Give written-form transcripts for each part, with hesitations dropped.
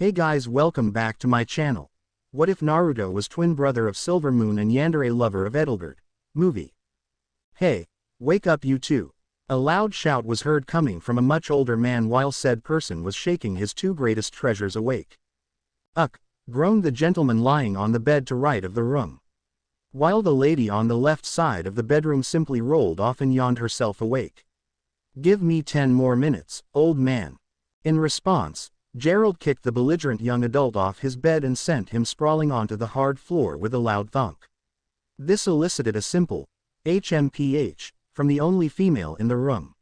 Hey guys, welcome back to my channel. What if Naruto was twin brother of Silver Moon and yandere lover of Edelgard? Movie. Hey, wake up you two. A loud shout was heard coming from a much older man while said person was shaking his two greatest treasures awake. Ugh, groaned the gentleman lying on the bed to right of the room. While the lady on the left side of the bedroom simply rolled off and yawned herself awake. Give me 10 more minutes, old man. In response, Gerald kicked the belligerent young adult off his bed and sent him sprawling onto the hard floor with a loud thunk. This elicited a simple, HMPH, from the only female in the room.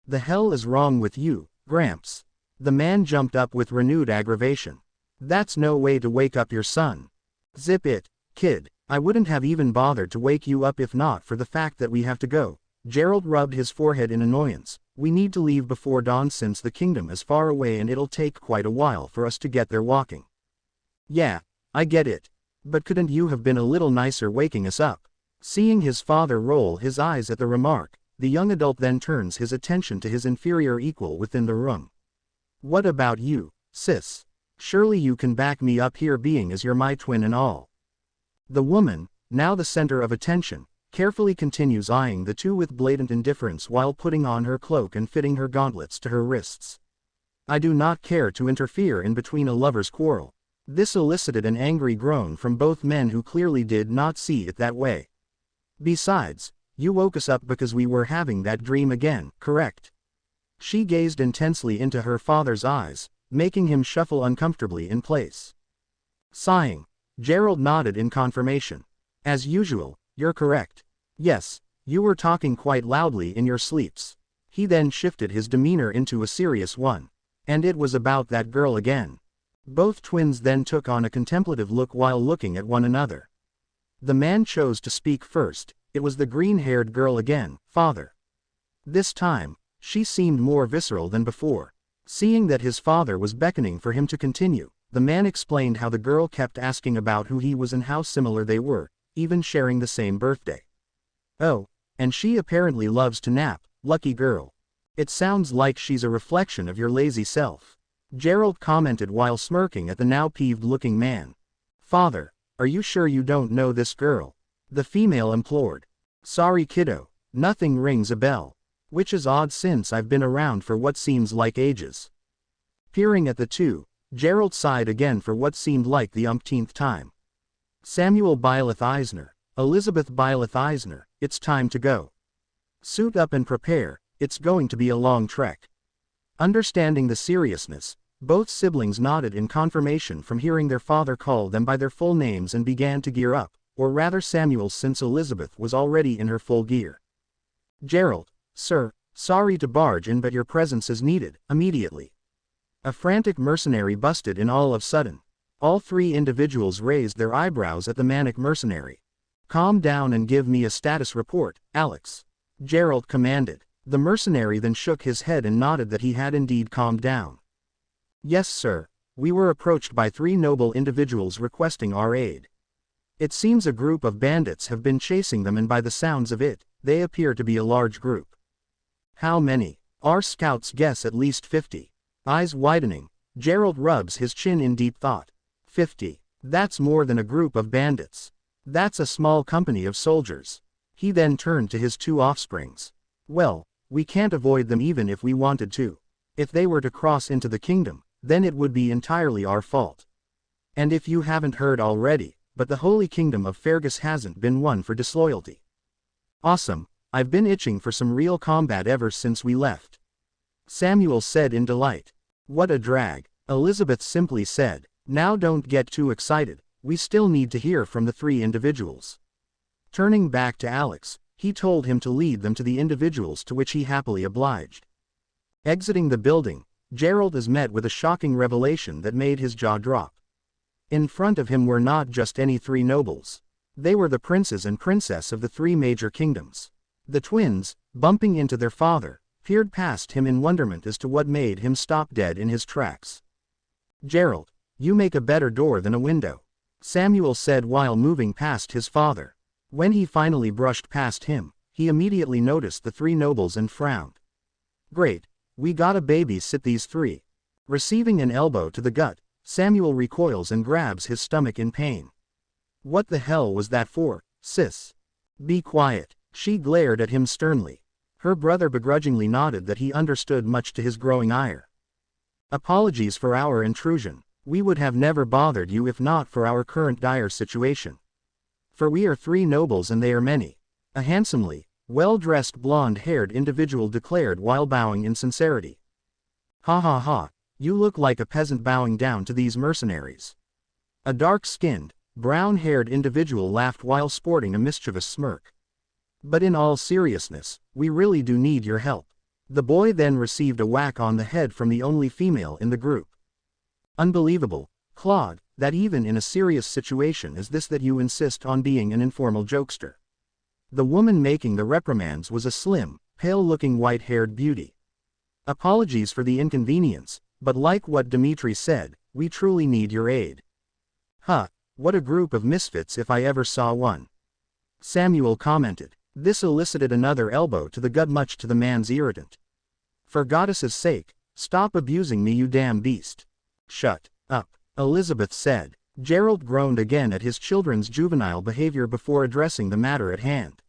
The hell is wrong with you, Gramps? The man jumped up with renewed aggravation. That's no way to wake up your son. Zip it, kid, I wouldn't have even bothered to wake you up if not for the fact that we have to go. Gerald rubbed his forehead in annoyance. We need to leave before dawn since the kingdom is far away and it'll take quite a while for us to get there walking. Yeah, I get it. But couldn't you have been a little nicer waking us up? Seeing his father roll his eyes at the remark, the young adult then turns his attention to his inferior equal within the room. What about you, sis? Surely you can back me up here being as you're my twin and all. The woman, now the center of attention, carefully continues eyeing the two with blatant indifference while putting on her cloak and fitting her gauntlets to her wrists. I do not care to interfere in between a lover's quarrel. This elicited an angry groan from both men who clearly did not see it that way. Besides, you woke us up because we were having that dream again, correct? She gazed intensely into her father's eyes, making him shuffle uncomfortably in place. Sighing, Gerald nodded in confirmation. As usual, you're correct. Yes, you were talking quite loudly in your sleeps. He then shifted his demeanor into a serious one. And it was about that girl again. Both twins then took on a contemplative look while looking at one another. The man chose to speak first. It was the green-haired girl again, father. This time, she seemed more visceral than before. Seeing that his father was beckoning for him to continue, the man explained how the girl kept asking about who he was and how similar they were, even sharing the same birthday. Oh, and she apparently loves to nap, lucky girl. It sounds like she's a reflection of your lazy self. Gerald commented while smirking at the now peeved-looking man. Father, are you sure you don't know this girl? The female implored. Sorry kiddo, nothing rings a bell. Which is odd since I've been around for what seems like ages. Peering at the two, Gerald sighed again for what seemed like the umpteenth time. Samuel Byleth Eisner, Elizabeth Byleth Eisner, it's time to go. Suit up and prepare, it's going to be a long trek. Understanding the seriousness, both siblings nodded in confirmation from hearing their father call them by their full names and began to gear up, or rather Samuel since Elizabeth was already in her full gear. Gerald, sir, sorry to barge in but your presence is needed, immediately. A frantic mercenary busted in all of a sudden. All three individuals raised their eyebrows at the manic mercenary. Calm down and give me a status report, Alex. Gerald commanded. The mercenary then shook his head and nodded that he had indeed calmed down. Yes sir, we were approached by 3 noble individuals requesting our aid. It seems a group of bandits have been chasing them and by the sounds of it, they appear to be a large group. How many? Our scouts guess at least 50. Eyes widening, Gerald rubs his chin in deep thought. 50. That's more than a group of bandits. That's a small company of soldiers. He then turned to his 2 offsprings. Well, we can't avoid them even if we wanted to. If they were to cross into the kingdom, then it would be entirely our fault. And if you haven't heard already, but the holy kingdom of Fergus hasn't been one for disloyalty. Awesome, I've been itching for some real combat ever since we left. Samuel said in delight. What a drag, Elizabeth simply said. Now don't get too excited, we still need to hear from the 3 individuals. Turning back to Alex, he told him to lead them to the individuals to which he happily obliged. Exiting the building, Gerald is met with a shocking revelation that made his jaw drop. In front of him were not just any 3 nobles. They were the princes and princess of the 3 major kingdoms. The twins, bumping into their father, peered past him in wonderment as to what made him stop dead in his tracks. Gerald, you make a better door than a window, Samuel said while moving past his father. When he finally brushed past him, he immediately noticed the 3 nobles and frowned. Great, we gotta babysit these 3. Receiving an elbow to the gut, Samuel recoils and grabs his stomach in pain. What the hell was that for, sis? Be quiet. She glared at him sternly. Her brother begrudgingly nodded that he understood, much to his growing ire. Apologies for our intrusion. We would have never bothered you if not for our current dire situation. For we are 3 nobles and they are many. A handsomely, well-dressed blonde-haired individual declared while bowing in sincerity. Ha ha ha, you look like a peasant bowing down to these mercenaries. A dark-skinned, brown-haired individual laughed while sporting a mischievous smirk. But in all seriousness, we really do need your help. The boy then received a whack on the head from the only female in the group. Unbelievable, Claude, that even in a serious situation is this that you insist on being an informal jokester. The woman making the reprimands was a slim, pale-looking white-haired beauty. Apologies for the inconvenience, but like what Dimitri said, we truly need your aid. Huh, what a group of misfits if I ever saw one. Samuel commented. This elicited another elbow to the gut, much to the man's irritant. For goddess's sake, stop abusing me, you damn beast. Shut up, Elizabeth said. Gerald groaned again at his children's juvenile behavior before addressing the matter at hand.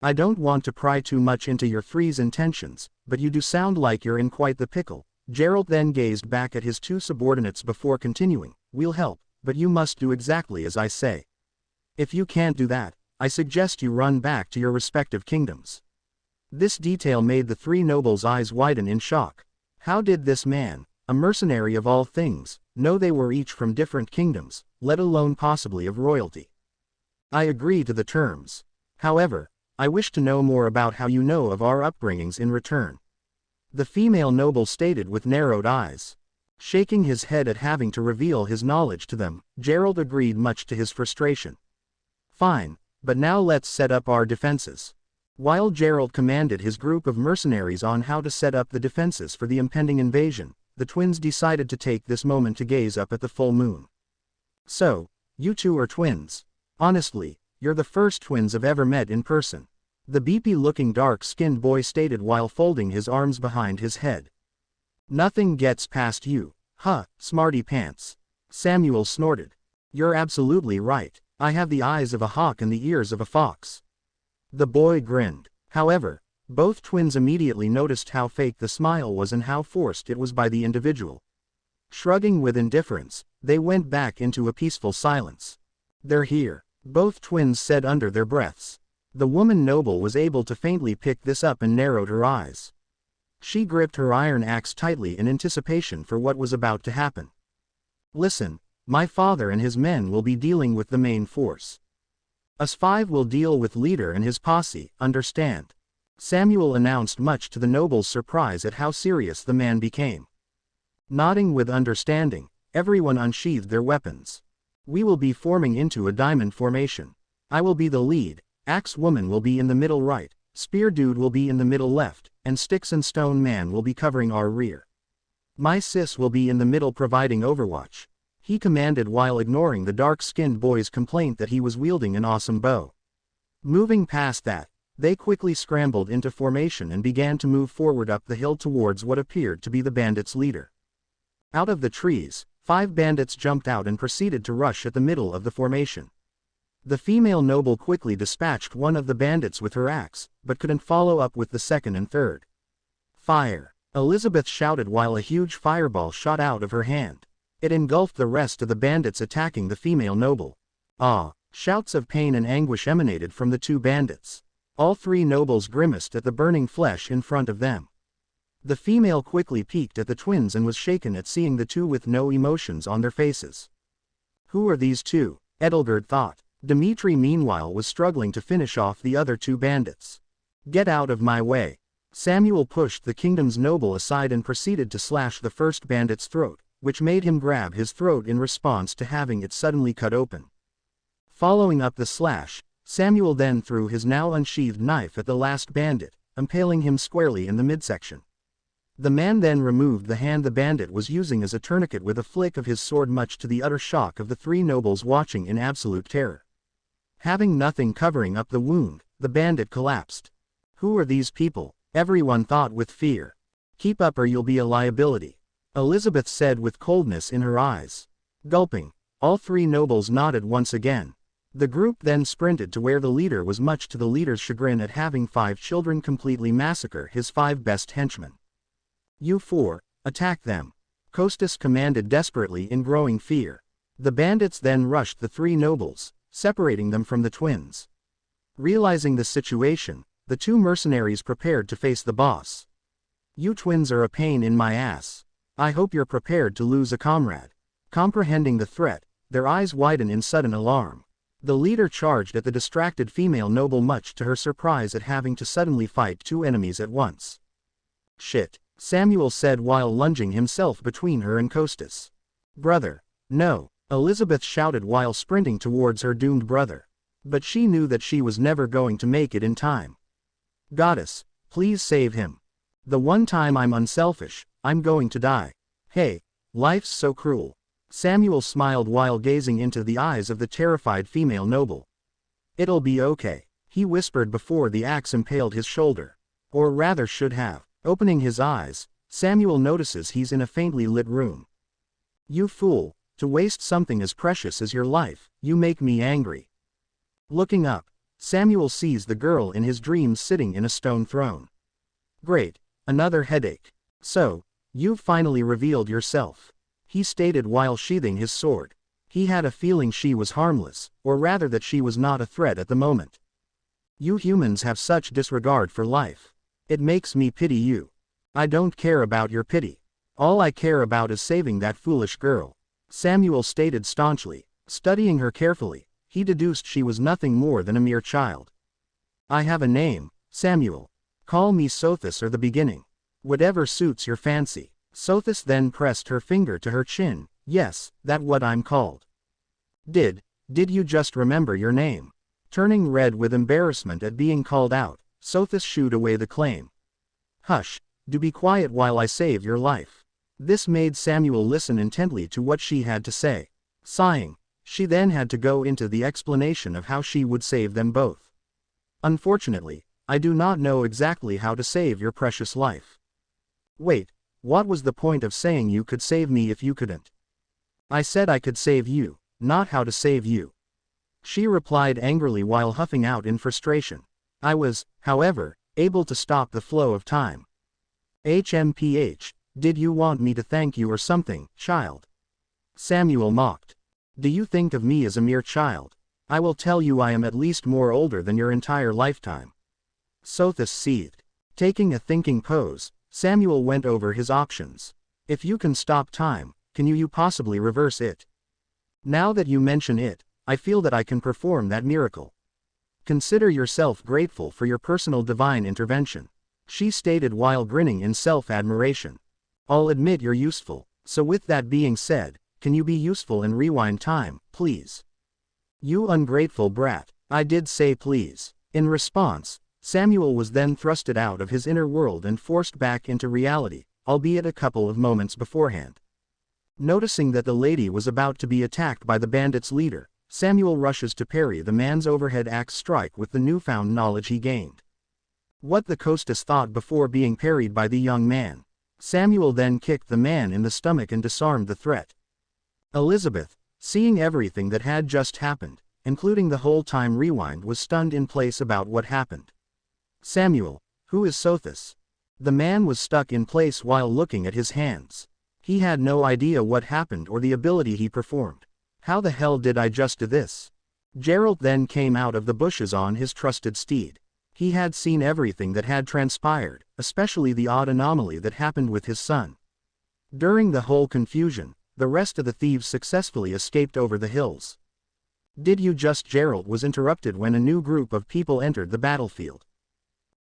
I don't want to pry too much into your three's intentions, but you do sound like you're in quite the pickle. Gerald then gazed back at his 2 subordinates before continuing. We'll help, but you must do exactly as I say. If you can't do that, I suggest you run back to your respective kingdoms. This detail made the 3 nobles' eyes widen in shock. How did this man, a mercenary of all things, know they were each from different kingdoms, let alone possibly of royalty? I agree to the terms. However, I wish to know more about how you know of our upbringings in return. The female noble stated with narrowed eyes. Shaking his head at having to reveal his knowledge to them, Gerald agreed, much to his frustration. Fine. But now let's set up our defenses. While Gerald commanded his group of mercenaries on how to set up the defenses for the impending invasion, the twins decided to take this moment to gaze up at the full moon. So, you 2 are twins. Honestly, you're the first twins I've ever met in person. The beefy-looking dark-skinned boy stated while folding his arms behind his head. Nothing gets past you, huh, smarty pants. Samuel snorted. You're absolutely right. I have the eyes of a hawk and the ears of a fox. The boy grinned. However, both twins immediately noticed how fake the smile was and how forced it was by the individual. Shrugging with indifference, they went back into a peaceful silence. They're here, both twins said under their breaths. The woman noble was able to faintly pick this up and narrowed her eyes. She gripped her iron axe tightly in anticipation for what was about to happen. Listen. My father and his men will be dealing with the main force. Us 5 will deal with leader and his posse, understand? Samuel announced, much to the noble's surprise at how serious the man became. Nodding with understanding, everyone unsheathed their weapons. We will be forming into a diamond formation. I will be the lead, Axe Woman will be in the middle right, Spear Dude will be in the middle left, and Sticks and Stone Man will be covering our rear. My sis will be in the middle providing overwatch. He commanded while ignoring the dark-skinned boy's complaint that he was wielding an awesome bow. Moving past that, they quickly scrambled into formation and began to move forward up the hill towards what appeared to be the bandits' leader. Out of the trees, 5 bandits jumped out and proceeded to rush at the middle of the formation. The female noble quickly dispatched one of the bandits with her axe, but couldn't follow up with the second and third. Fire! Elizabeth shouted while a huge fireball shot out of her hand. It engulfed the rest of the bandits attacking the female noble. Ah! Shouts of pain and anguish emanated from the 2 bandits. All 3 nobles grimaced at the burning flesh in front of them. The female quickly peeked at the twins and was shaken at seeing the 2 with no emotions on their faces. Who are these 2? Edelgard thought. Dimitri meanwhile was struggling to finish off the other 2 bandits. Get out of my way. Samuel pushed the kingdom's noble aside and proceeded to slash the first bandit's throat, which made him grab his throat in response to having it suddenly cut open. Following up the slash, Samuel then threw his now unsheathed knife at the last bandit, impaling him squarely in the midsection. The man then removed the hand the bandit was using as a tourniquet with a flick of his sword, much to the utter shock of the 3 nobles watching in absolute terror. Having nothing covering up the wound, the bandit collapsed. Who are these people? Everyone thought with fear. Keep up or you'll be a liability. Elizabeth said with coldness in her eyes. Gulping, all three nobles nodded once again. The group then sprinted to where the leader was, much to the leader's chagrin at having 5 children completely massacre his 5 best henchmen. "You 4, attack them," Costas commanded desperately in growing fear. The bandits then rushed the 3 nobles, separating them from the twins. Realizing the situation, the 2 mercenaries prepared to face the boss. "You twins are a pain in my ass. I hope you're prepared to lose a comrade." Comprehending the threat, their eyes widen in sudden alarm. The leader charged at the distracted female noble, much to her surprise at having to suddenly fight 2 enemies at once. "Shit," Samuel said while lunging himself between her and Costas. "Brother, no," Elizabeth shouted while sprinting towards her doomed brother. But she knew that she was never going to make it in time. "Goddess, please save him. The one time I'm unselfish, I'm going to die. Hey, life's so cruel." Samuel smiled while gazing into the eyes of the terrified female noble. "It'll be okay," he whispered before the axe impaled his shoulder. Or rather should have. Opening his eyes, Samuel notices he's in a faintly lit room. "You fool, to waste something as precious as your life, you make me angry." Looking up, Samuel sees the girl in his dreams sitting in a stone throne. "Great, another headache. So, you've finally revealed yourself," he stated while sheathing his sword. He had a feeling she was harmless, or rather that she was not a threat at the moment. "You humans have such disregard for life. It makes me pity you." "I don't care about your pity. All I care about is saving that foolish girl," Samuel stated staunchly. Studying her carefully, he deduced she was nothing more than a mere child. "I have a name, Samuel. Call me Sothis or the beginning. Whatever suits your fancy." Sothis then pressed her finger to her chin. "Yes, that's what I'm called." Did you just remember your name?" Turning red with embarrassment at being called out, Sothis shooed away the claim. "Hush, do be quiet while I save your life." This made Samuel listen intently to what she had to say. Sighing, she then had to go into the explanation of how she would save them both. "Unfortunately, I do not know exactly how to save your precious life." "Wait, what was the point of saying you could save me if you couldn't?" "I said I could save you, not how to save you," she replied angrily while huffing out in frustration. "I was, however, able to stop the flow of time." "HMPH, did you want me to thank you or something, child?" Samuel mocked. "Do you think of me as a mere child? I will tell you I am at least more older than your entire lifetime." Sothis seethed. Taking a thinking pose, Samuel went over his options. "If you can stop time, can you possibly reverse it? Now that you mention it, I feel that I can perform that miracle. Consider yourself grateful for your personal divine intervention," she stated while grinning in self-admiration. "I'll admit you're useful, so with that being said, can you be useful and rewind time, please?" "You ungrateful brat, I did say please." In response, Samuel was then thrusted out of his inner world and forced back into reality, albeit a couple of moments beforehand. Noticing that the lady was about to be attacked by the bandits' leader, Samuel rushes to parry the man's overhead axe strike with the newfound knowledge he gained. What the Costas thought before being parried by the young man. Samuel then kicked the man in the stomach and disarmed the threat. Elizabeth, seeing everything that had just happened, including the whole time rewind, was stunned in place about what happened. "Samuel, who is Sothis?" The man was stuck in place while looking at his hands. He had no idea what happened or the ability he performed. "How the hell did I just do this?" Geralt then came out of the bushes on his trusted steed. He had seen everything that had transpired, especially the odd anomaly that happened with his son. During the whole confusion, the rest of the thieves successfully escaped over the hills. "Did you just?" Geralt was interrupted when a new group of people entered the battlefield.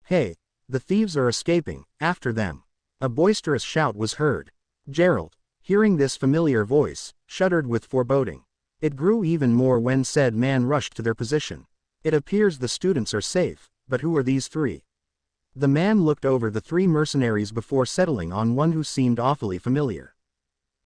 "Hey, the thieves are escaping, after them." A boisterous shout was heard. Geralt, hearing this familiar voice, shuddered with foreboding. It grew even more when said man rushed to their position. "It appears the students are safe, but who are these 3? The man looked over the 3 mercenaries before settling on one who seemed awfully familiar.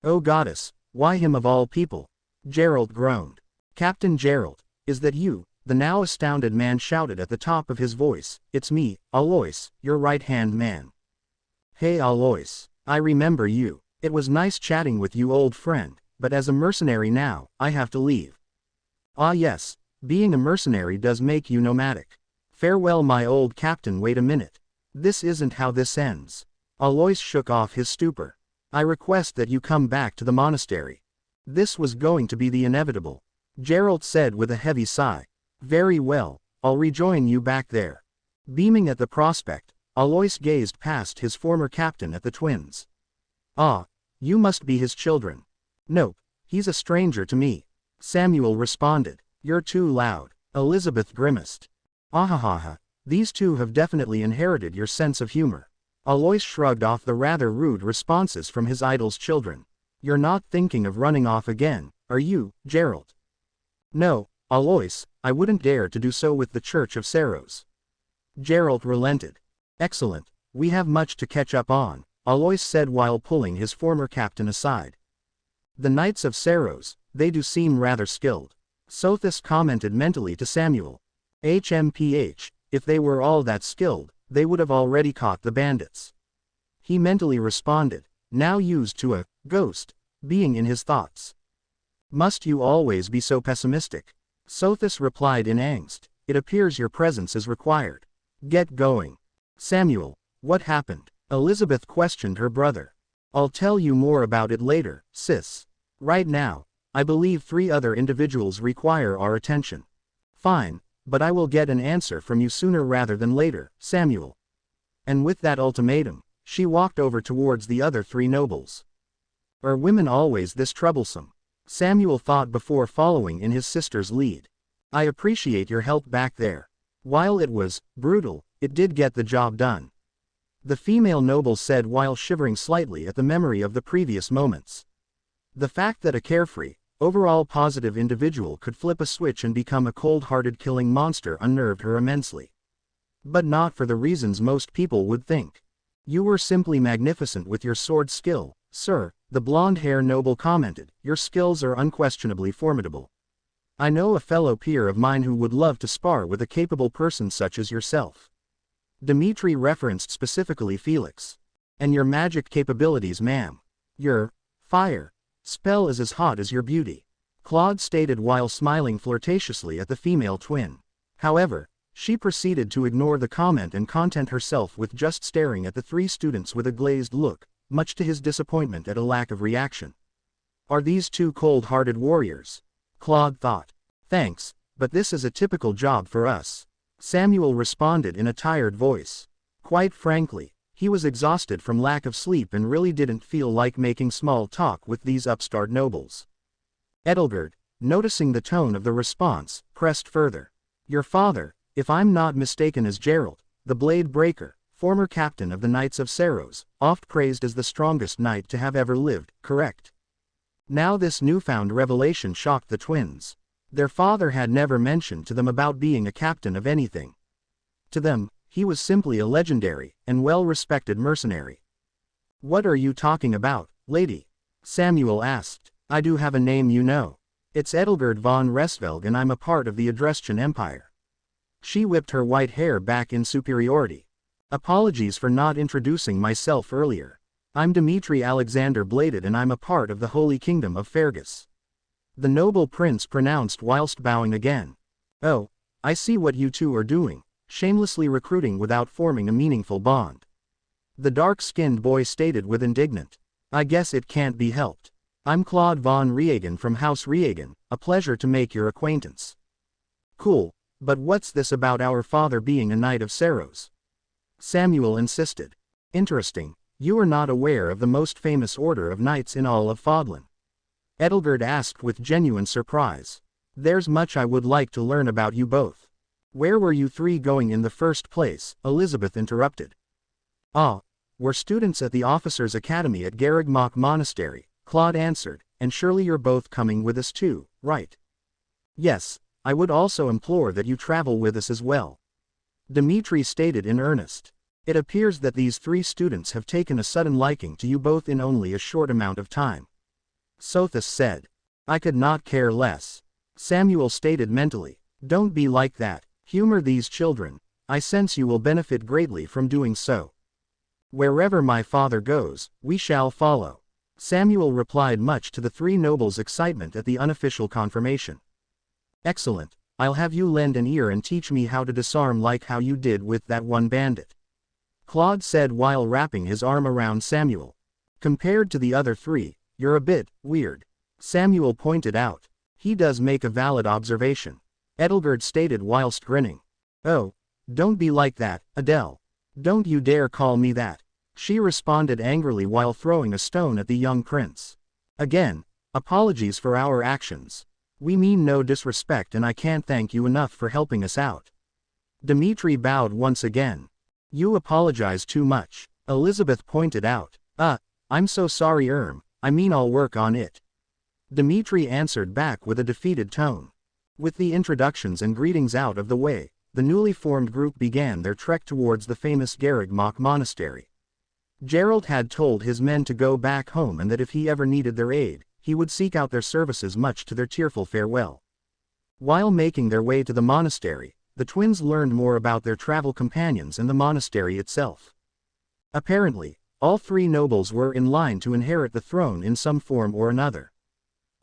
"Oh goddess, why him of all people?" Geralt groaned. "Captain Geralt, is that you?" The now astounded man shouted at the top of his voice. "It's me, Alois, your right-hand man." "Hey Alois, I remember you. It was nice chatting with you, old friend, but as a mercenary now, I have to leave. Ah yes, being a mercenary does make you nomadic. Farewell my old captain. Wait a minute. This isn't how this ends. Alois shook off his stupor. I request that you come back to the monastery. This was going to be the inevitable. Geralt said with a heavy sigh. Very well, I'll rejoin you back there. Beaming at the prospect, Alois gazed past his former captain at the twins. Ah, you must be his children. Nope, he's a stranger to me. Samuel responded. You're too loud. Elizabeth grimaced. Ahahaha, these two have definitely inherited your sense of humor. Alois shrugged off the rather rude responses from his idol's children. You're not thinking of running off again, are you, Geralt? No, Alois, I wouldn't dare to do so with the Church of Serros. Geralt relented. Excellent, we have much to catch up on, Alois said while pulling his former captain aside. The Knights of Serros, they do seem rather skilled. Sothis commented mentally to Samuel. HMPH, if they were all that skilled, they would have already caught the bandits. He mentally responded, now used to a ghost being in his thoughts. Must you always be so pessimistic? Sothis replied in angst, it appears your presence is required. Get going. Samuel, what happened? Elizabeth questioned her brother. I'll tell you more about it later, sis. Right now, I believe 3 other individuals require our attention. Fine, but I will get an answer from you sooner rather than later, Samuel. And with that ultimatum, she walked over towards the other 3 nobles. Are women always this troublesome? Samuel thought before following in his sister's lead. I appreciate your help back there. While it was brutal, it did get the job done. The female noble said while shivering slightly at the memory of the previous moments. The fact that a carefree, overall positive individual could flip a switch and become a cold-hearted killing monster unnerved her immensely. But not for the reasons most people would think. You were simply magnificent with your sword skill, sir, the blonde-haired noble commented. Your skills are unquestionably formidable. I know a fellow peer of mine who would love to spar with a capable person such as yourself. Dmitri referenced specifically Felix. And your magic capabilities, ma'am. Your fire spell is as hot as your beauty, Claude stated while smiling flirtatiously at the female twin. However, she proceeded to ignore the comment and content herself with just staring at the 3 students with a glazed look, much to his disappointment at a lack of reaction. Are these 2 cold-hearted warriors? Claude thought. Thanks, but this is a typical job for us. Samuel responded in a tired voice. Quite frankly, he was exhausted from lack of sleep and really didn't feel like making small talk with these upstart nobles. Edelgard, noticing the tone of the response, pressed further. Your father, if I'm not mistaken, is Geralt, the Blade Breaker, former captain of the Knights of Serros, oft praised as the strongest knight to have ever lived, correct? Now this newfound revelation shocked the twins. Their father had never mentioned to them about being a captain of anything. To them, he was simply a legendary and well-respected mercenary. What are you talking about, lady? Samuel asked. I do have a name, you know. It's Edelgard von Resvelg and I'm a part of the Adrestian Empire. She whipped her white hair back in superiority. Apologies for not introducing myself earlier. I'm Dmitri Alexander Bladed and I'm a part of the Holy Kingdom of Fergus. The noble prince pronounced whilst bowing again. Oh, I see what you two are doing. Shamelessly recruiting without forming a meaningful bond. The dark-skinned boy stated with indignant. I guess it can't be helped. I'm Claude von Riegen from House Riegen, a pleasure to make your acquaintance. Cool, but what's this about our father being a Knight of Serros? Samuel insisted. Interesting, you are not aware of the most famous order of knights in all of Fodlan. Edelgard asked with genuine surprise. There's much I would like to learn about you both. Where were you 3 going in the first place? Elizabeth interrupted. Ah, we're students at the Officers' Academy at Garreg Mach Monastery, Claude answered, and surely you're both coming with us too, right? Yes, I would also implore that you travel with us as well. Dmitri stated in earnest. It appears that these 3 students have taken a sudden liking to you both in only a short amount of time. Sothis said. I could not care less. Samuel stated mentally. Don't be like that. Humor these children. I sense you will benefit greatly from doing so. Wherever my father goes, we shall follow. Samuel replied, much to the three nobles' excitement at the unofficial confirmation. Excellent, I'll have you lend an ear and teach me how to disarm like how you did with that one bandit. Claude said while wrapping his arm around Samuel. Compared to the other three, you're a bit weird. Samuel pointed out. He does make a valid observation. Edelgard stated whilst grinning. Oh, don't be like that, Adele. Don't you dare call me that. She responded angrily while throwing a stone at the young prince. Again, apologies for our actions. We mean no disrespect and I can't thank you enough for helping us out. Dmitri bowed once again. You apologize too much, Elizabeth pointed out. I'm so sorry I mean I'll work on it. Dmitri answered back with a defeated tone. With the introductions and greetings out of the way, the newly formed group began their trek towards the famous Garreg Mach monastery. Gerald had told his men to go back home and that if he ever needed their aid, he would seek out their services, much to their tearful farewell. While making their way to the monastery, the twins learned more about their travel companions and the monastery itself. Apparently, all three nobles were in line to inherit the throne in some form or another.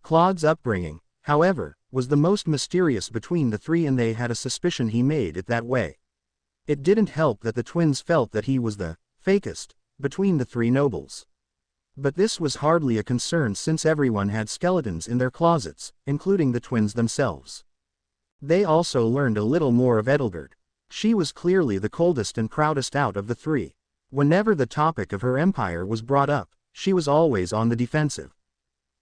Claude's upbringing, however, was the most mysterious between the three, and they had a suspicion he made it that way. It didn't help that the twins felt that he was the fakest between the three nobles. But this was hardly a concern since everyone had skeletons in their closets, including the twins themselves. They also learned a little more of Edelgard. She was clearly the coldest and proudest out of the three. Whenever the topic of her empire was brought up, she was always on the defensive.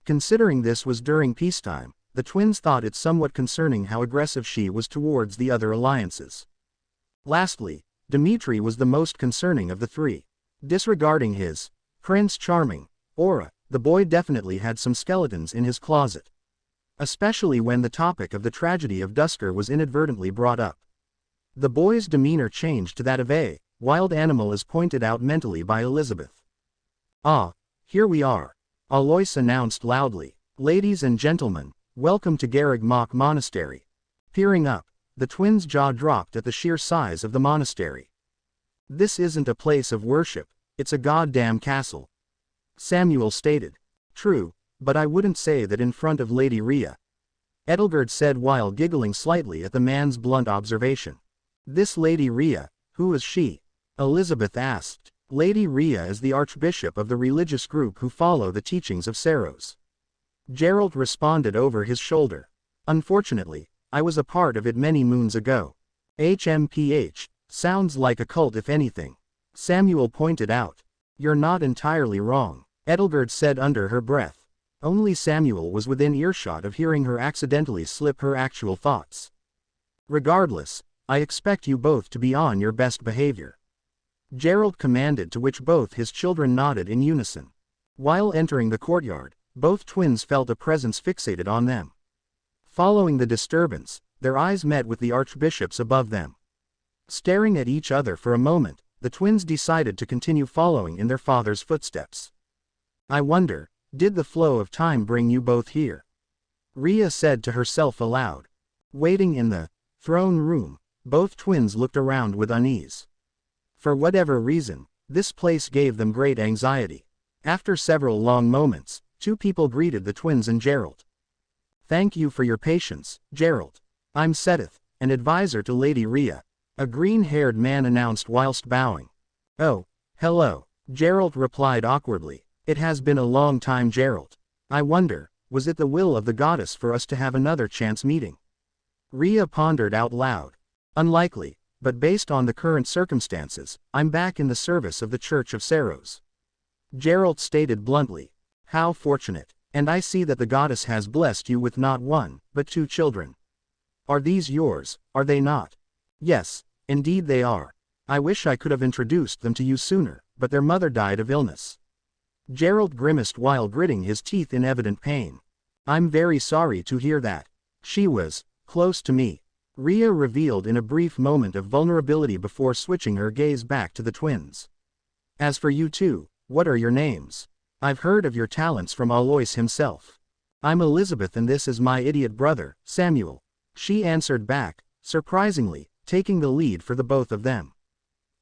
Considering this was during peacetime, the twins thought it somewhat concerning how aggressive she was towards the other alliances. Lastly, Dmitri was the most concerning of the three. Disregarding his Prince Charming aura, the boy definitely had some skeletons in his closet. Especially when the topic of the tragedy of Dusker was inadvertently brought up. The boy's demeanor changed to that of a wild animal, as pointed out mentally by Elizabeth. Here we are, Alois announced loudly. Ladies and gentlemen, welcome to Garreg Mach Monastery. Peering up, the twins' jaw dropped at the sheer size of the monastery. This isn't a place of worship, it's a goddamn castle, Samuel stated. True, but I wouldn't say that in front of Lady Rhea, Edelgard said while giggling slightly at the man's blunt observation. This Lady Rhea, who is she? Elizabeth asked. Lady Rhea is the archbishop of the religious group who follow the teachings of Saros. Gerald responded over his shoulder. Unfortunately, I was a part of it many moons ago. HMPH, sounds like a cult if anything. Samuel pointed out. You're not entirely wrong, Edelgard said under her breath. Only Samuel was within earshot of hearing her accidentally slip her actual thoughts. Regardless, I expect you both to be on your best behavior, Gerald commanded, to which both his children nodded in unison. While entering the courtyard, both twins felt a presence fixated on them. Following the disturbance, their eyes met with the archbishop's above them. Staring at each other for a moment, the twins decided to continue following in their father's footsteps. I wonder, did the flow of time bring you both here? Rhea said to herself aloud. Waiting in the throne room, both twins looked around with unease. For whatever reason, this place gave them great anxiety. After several long moments, two people greeted the twins and Gerald. Thank you for your patience, Gerald. I'm Seth, an advisor to Lady Rhea, a green-haired man announced whilst bowing. Oh, hello, Gerald replied awkwardly. It has been a long time, Gerald. I wonder, was it the will of the goddess for us to have another chance meeting? Rhea pondered out loud. Unlikely, but based on the current circumstances, I'm back in the service of the Church of Saros. Gerald stated bluntly. How fortunate, and I see that the goddess has blessed you with not one, but two children. Are these yours, are they not? Yes, indeed they are. I wish I could have introduced them to you sooner, but their mother died of illness. Gerald grimaced while gritting his teeth in evident pain. I'm very sorry to hear that. She was close to me, Rhea revealed in a brief moment of vulnerability before switching her gaze back to the twins. As for you two, what are your names? I've heard of your talents from Alois himself. I'm Elizabeth and this is my idiot brother, Samuel. She answered back, surprisingly, taking the lead for the both of them.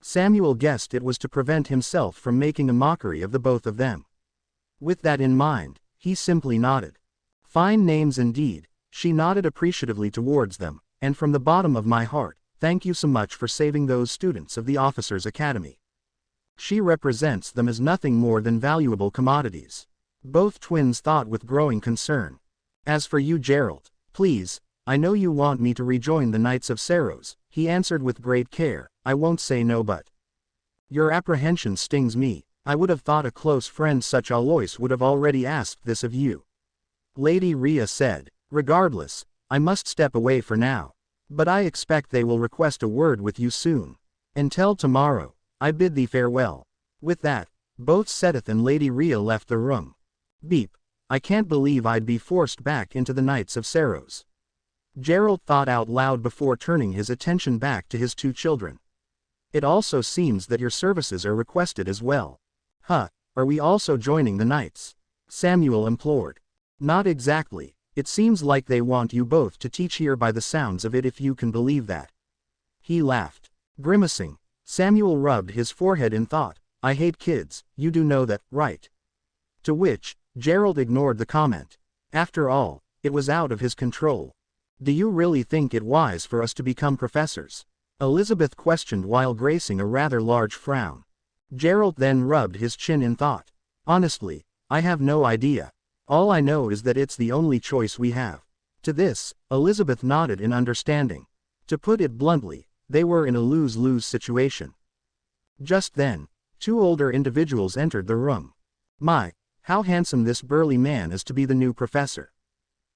Samuel guessed it was to prevent himself from making a mockery of the both of them. With that in mind, he simply nodded. Fine names indeed. She nodded appreciatively towards them, and from the bottom of my heart, thank you so much for saving those students of the Officers' Academy. She represents them as nothing more than valuable commodities. Both twins thought with growing concern. As for you, Gerald, please, I know you want me to rejoin the Knights of Saros, he answered with great care. I won't say no, but your apprehension stings me. I would have thought a close friend such Alois would have already asked this of you. Lady Rhea said. Regardless, I must step away for now. But I expect they will request a word with you soon. Until tomorrow, I bid thee farewell. With that, both Seth and Lady Rhea left the room. Beep. I can't believe I'd be forced back into the Knights of Saros. Gerald thought out loud before turning his attention back to his two children. It also seems that your services are requested as well. Huh, are we also joining the Knights? Samuel implored. Not exactly, it seems like they want you both to teach here by the sounds of it, if you can believe that. He laughed. Grimacing, Samuel rubbed his forehead in thought. I hate kids, you do know that, right? To which, Gerald ignored the comment. After all, it was out of his control. Do you really think it wise for us to become professors? Elizabeth questioned while gracing a rather large frown. Gerald then rubbed his chin in thought. Honestly, I have no idea. All I know is that it's the only choice we have. To this, Elizabeth nodded in understanding. To put it bluntly, they were in a lose-lose situation. Just then, two older individuals entered the room. My, how handsome this burly man is to be the new professor.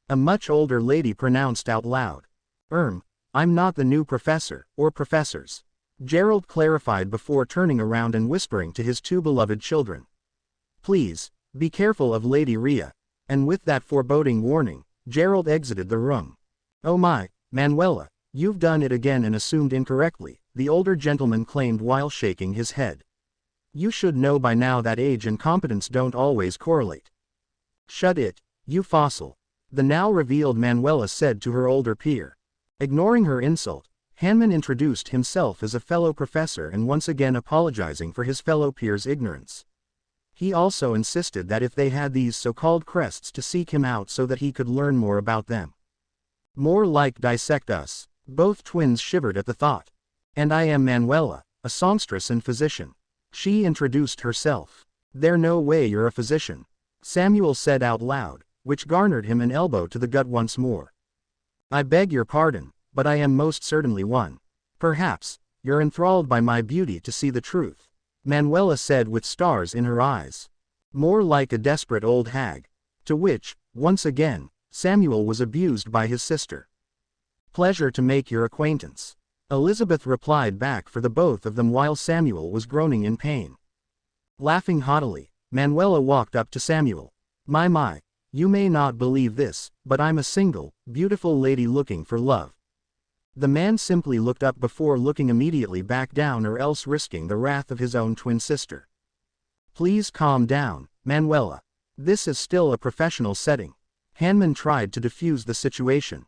A much older lady pronounced out loud. I'm not the new professor, or professors. Gerald clarified before turning around and whispering to his two beloved children. Please, be careful of Lady Rhea. And with that foreboding warning, Gerald exited the room. Oh my, Manuela, you've done it again and assumed incorrectly, the older gentleman claimed while shaking his head. You should know by now that age and competence don't always correlate. Shut it, you fossil. The now revealed Manuela said to her older peer. Ignoring her insult, Hanman introduced himself as a fellow professor and once again apologizing for his fellow peer's ignorance. He also insisted that if they had these so-called crests to seek him out so that he could learn more about them. More like dissect us. Both twins shivered at the thought. And I am Manuela, a songstress and physician. She introduced herself. There's no way you're a physician, Samuel said out loud, which garnered him an elbow to the gut once more. I beg your pardon, but I am most certainly one. Perhaps, you're enthralled by my beauty to see the truth, Manuela said with stars in her eyes. More like a desperate old hag. To which, once again, Samuel was abused by his sister. Pleasure to make your acquaintance, Elizabeth replied back for the both of them while Samuel was groaning in pain. Laughing haughtily, Manuela walked up to Samuel. My, you may not believe this, but I'm a single, beautiful lady looking for love. The man simply looked up before looking immediately back down, or else risking the wrath of his own twin sister. Please calm down, Manuela. This is still a professional setting. Hanman tried to defuse the situation.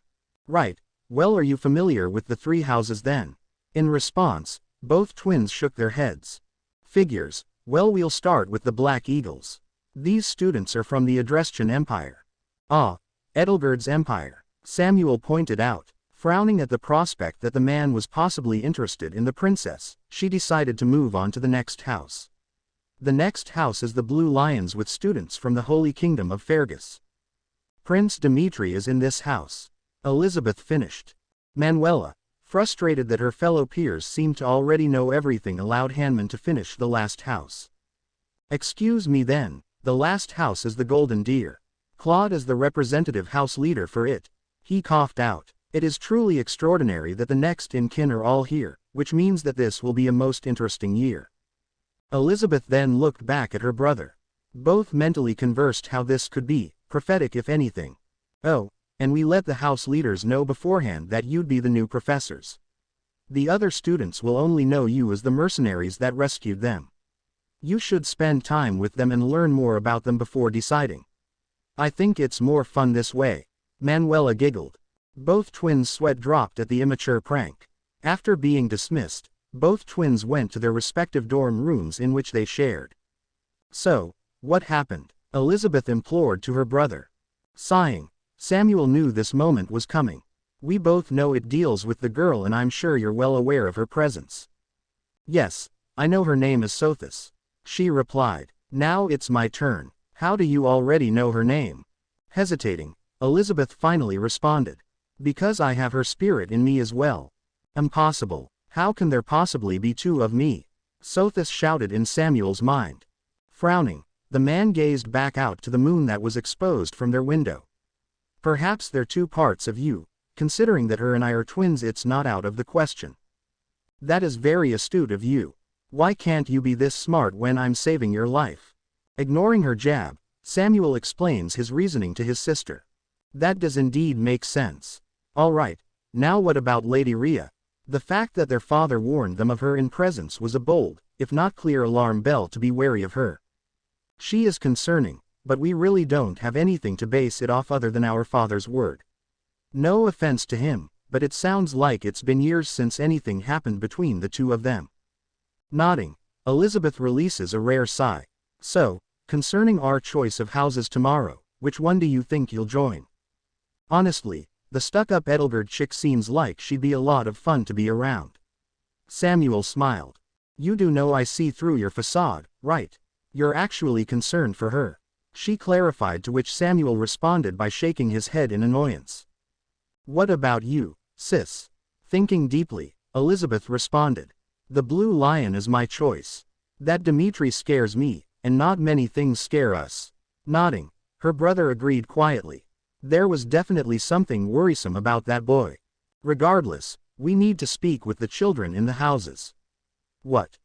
Right, well, are you familiar with the three houses then? In response, both twins shook their heads. Figures, well, we'll start with the Black Eagles. These students are from the Adrestian Empire. Ah, Edelgard's empire, Samuel pointed out. Frowning at the prospect that the man was possibly interested in the princess, she decided to move on to the next house. The next house is the Blue Lions with students from the Holy Kingdom of Fergus. Prince Dimitri is in this house, Elizabeth finished. Manuela, frustrated that her fellow peers seemed to already know everything, allowed Hanman to finish the last house. Excuse me then, the last house is the Golden Deer. Claude is the representative house leader for it. He coughed out. It is truly extraordinary that the next in kin are all here, which means that this will be a most interesting year. Elizabeth then looked back at her brother. Both mentally conversed how this could be, prophetic if anything. Oh, and we let the house leaders know beforehand that you'd be the new professors. The other students will only know you as the mercenaries that rescued them. You should spend time with them and learn more about them before deciding. I think it's more fun this way. Manuela giggled. Both twins' sweat dropped at the immature prank. After being dismissed, both twins went to their respective dorm rooms in which they shared. So, what happened? Elizabeth implored to her brother. Sighing, Samuel knew this moment was coming. We both know it deals with the girl and I'm sure you're well aware of her presence. Yes, I know her name is Sothis. She replied. Now it's my turn. How do you already know her name? Hesitating, Elizabeth finally responded. Because I have her spirit in me as well. Impossible. How can there possibly be two of me? Sothis shouted in Samuel's mind. Frowning, the man gazed back out to the moon that was exposed from their window. Perhaps they're two parts of you, considering that her and I are twins. It's not out of the question. That is very astute of you. Why can't you be this smart when I'm saving your life? Ignoring her jab, Samuel explains his reasoning to his sister. That does indeed make sense. Alright, now what about Lady Rhea? The fact that their father warned them of her in presence was a bold, if not clear alarm bell to be wary of her. She is concerning, but we really don't have anything to base it off other than our father's word. No offense to him, but it sounds like it's been years since anything happened between the two of them. Nodding, Elizabeth releases a rare sigh. So, concerning our choice of houses tomorrow, which one do you think you'll join? Honestly, the stuck-up Edelgard chick seems like she'd be a lot of fun to be around. Samuel smiled. You do know I see through your facade, right? You're actually concerned for her. She clarified, to which Samuel responded by shaking his head in annoyance. What about you, sis? Thinking deeply, Elizabeth responded. The blue lion is my choice. That Dimitri scares me, and not many things scare us. Nodding, her brother agreed quietly. There was definitely something worrisome about that boy. Regardless, we need to speak with the children in the houses. What,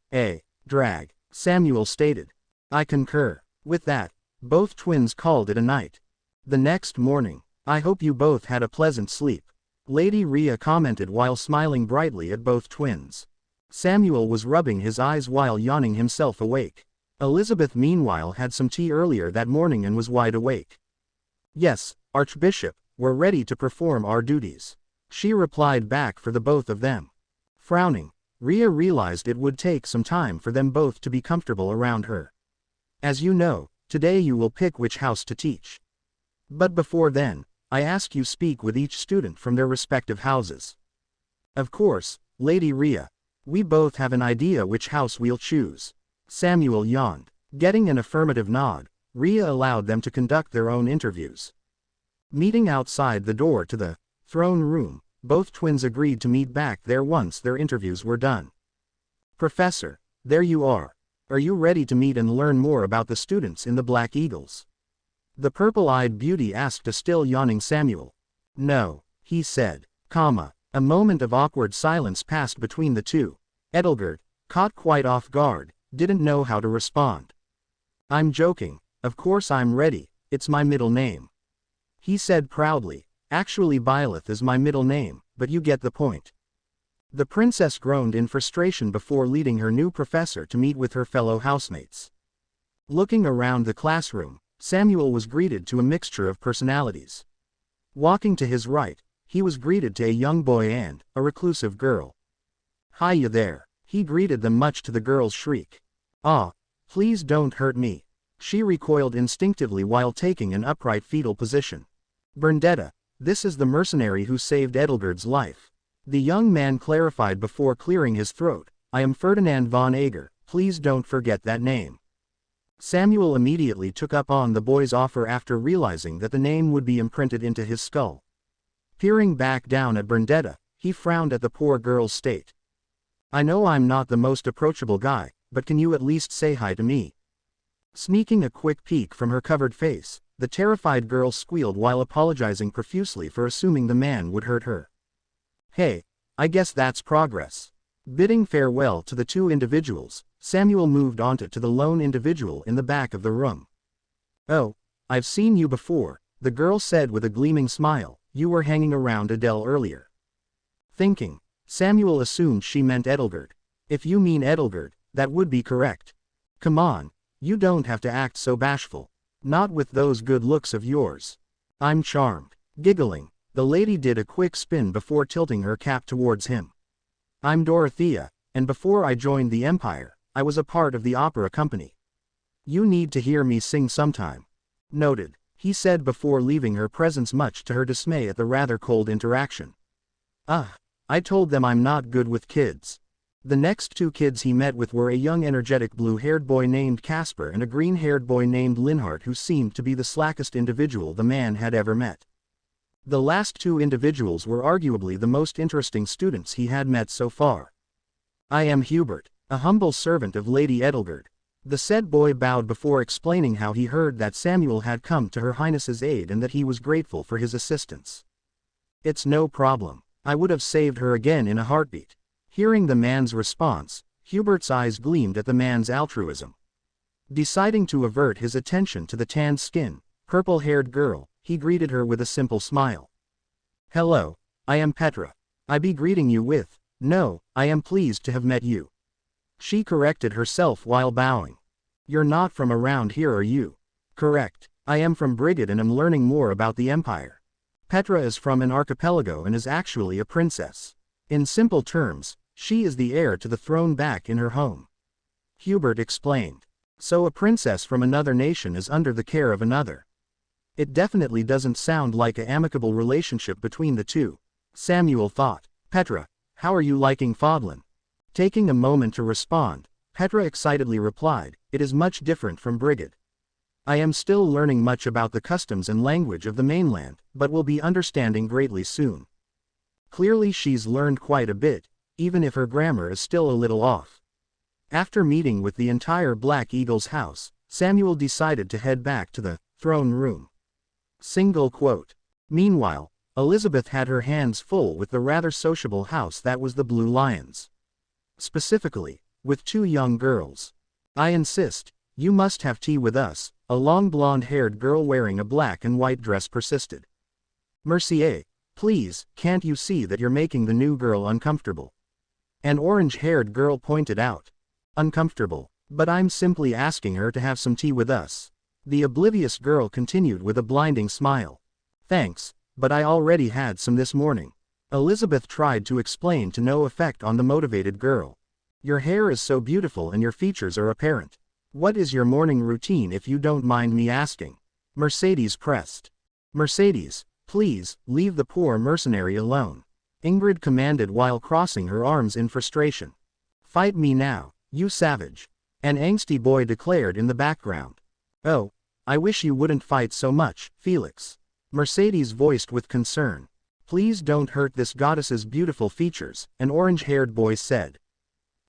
drag, Samuel stated. I concur. With that, both twins called it a night. The next morning, I hope you both had a pleasant sleep. Lady Rhea commented while smiling brightly at both twins. Samuel was rubbing his eyes while yawning himself awake. Elizabeth meanwhile had some tea earlier that morning and was wide awake. Yes, Archbishop, we're ready to perform our duties. She replied back for the both of them. Frowning, Rhea realized it would take some time for them both to be comfortable around her. As you know, today you will pick which house to teach. But before then, I ask you speak with each student from their respective houses. Of course, Lady Rhea. We both have an idea which house we'll choose. Samuel yawned. Getting an affirmative nod, Rhea allowed them to conduct their own interviews. Meeting outside the door to the throne room, both twins agreed to meet back there once their interviews were done. Professor, there you are. Are you ready to meet and learn more about the students in the Black Eagles? The purple-eyed beauty asked a still yawning Samuel. No, he said. A moment of awkward silence passed between the two. Edelgard, caught quite off guard, didn't know how to respond. I'm joking, of course I'm ready, it's my middle name. He said proudly. Actually Byleth is my middle name, but you get the point. The princess groaned in frustration before leading her new professor to meet with her fellow housemates. Looking around the classroom, Samuel was greeted to a mixture of personalities. Walking to his right, he was greeted to a young boy and a reclusive girl. Hiya there, he greeted them much to the girl's shriek. Ah, please don't hurt me. She recoiled instinctively while taking an upright fetal position. Berndetta, this is the mercenary who saved Edelgard's life. The young man clarified before clearing his throat. I am Ferdinand von Ager, please don't forget that name. Samuel immediately took up on the boy's offer after realizing that the name would be imprinted into his skull. Peering back down at Berndetta, he frowned at the poor girl's state. I know I'm not the most approachable guy, but can you at least say hi to me? Sneaking a quick peek from her covered face, the terrified girl squealed while apologizing profusely for assuming the man would hurt her. Hey, I guess that's progress. Bidding farewell to the two individuals, Samuel moved onto the lone individual in the back of the room. Oh, I've seen you before, the girl said with a gleaming smile. You were hanging around Adele earlier. Thinking, Samuel assumed she meant Edelgard. If you mean Edelgard, that would be correct. Come on, you don't have to act so bashful. Not with those good looks of yours. I'm charmed. Giggling, the lady did a quick spin before tilting her cap towards him. I'm Dorothea, and before I joined the Empire, I was a part of the opera company. You need to hear me sing sometime. Noted, he said before leaving her presence, much to her dismay at the rather cold interaction. I told them I'm not good with kids. The next two kids he met with were a young energetic blue-haired boy named Casper and a green-haired boy named Linhart, who seemed to be the slackest individual the man had ever met. The last two individuals were arguably the most interesting students he had met so far. I am Hubert, a humble servant of Lady Edelgard. The said boy bowed before explaining how he heard that Samuel had come to Her Highness's aid and that he was grateful for his assistance. It's no problem. I would have saved her again in a heartbeat. Hearing the man's response, Hubert's eyes gleamed at the man's altruism. Deciding to avert his attention to the tan-skinned, purple-haired girl, he greeted her with a simple smile. Hello, I am Petra. I be greeting you with, no, I am pleased to have met you. She corrected herself while bowing. You're not from around here, are you? Correct, I am from Brigid and am learning more about the Empire. Petra is from an archipelago and is actually a princess. In simple terms, she is the heir to the throne back in her home. Hubert explained. So a princess from another nation is under the care of another. It definitely doesn't sound like an amicable relationship between the two, Samuel thought. Petra, how are you liking Fodlan? Taking a moment to respond, Petra excitedly replied, it is much different from Brigid. I am still learning much about the customs and language of the mainland, but will be understanding greatly soon. Clearly she's learned quite a bit, even if her grammar is still a little off. After meeting with the entire Black Eagle's house, Samuel decided to head back to the throne room. Single quote. Meanwhile, Elizabeth had her hands full with the rather sociable house that was the Blue Lions. Specifically, with two young girls. I insist, you must have tea with us, a long blonde-haired girl wearing a black and white dress persisted. Mercier, please, can't you see that you're making the new girl uncomfortable? An orange-haired girl pointed out. Uncomfortable, but I'm simply asking her to have some tea with us. The oblivious girl continued with a blinding smile. Thanks, but I already had some this morning. Elizabeth tried to explain to no effect on the motivated girl. Your hair is so beautiful and your features are apparent. What is your morning routine if you don't mind me asking? Mercedes pressed. Mercedes, please, leave the poor mercenary alone. Ingrid commanded while crossing her arms in frustration. Fight me now, you savage. An angsty boy declared in the background. Oh, I wish you wouldn't fight so much, Felix. Mercedes voiced with concern. Please don't hurt this goddess's beautiful features, an orange-haired boy said.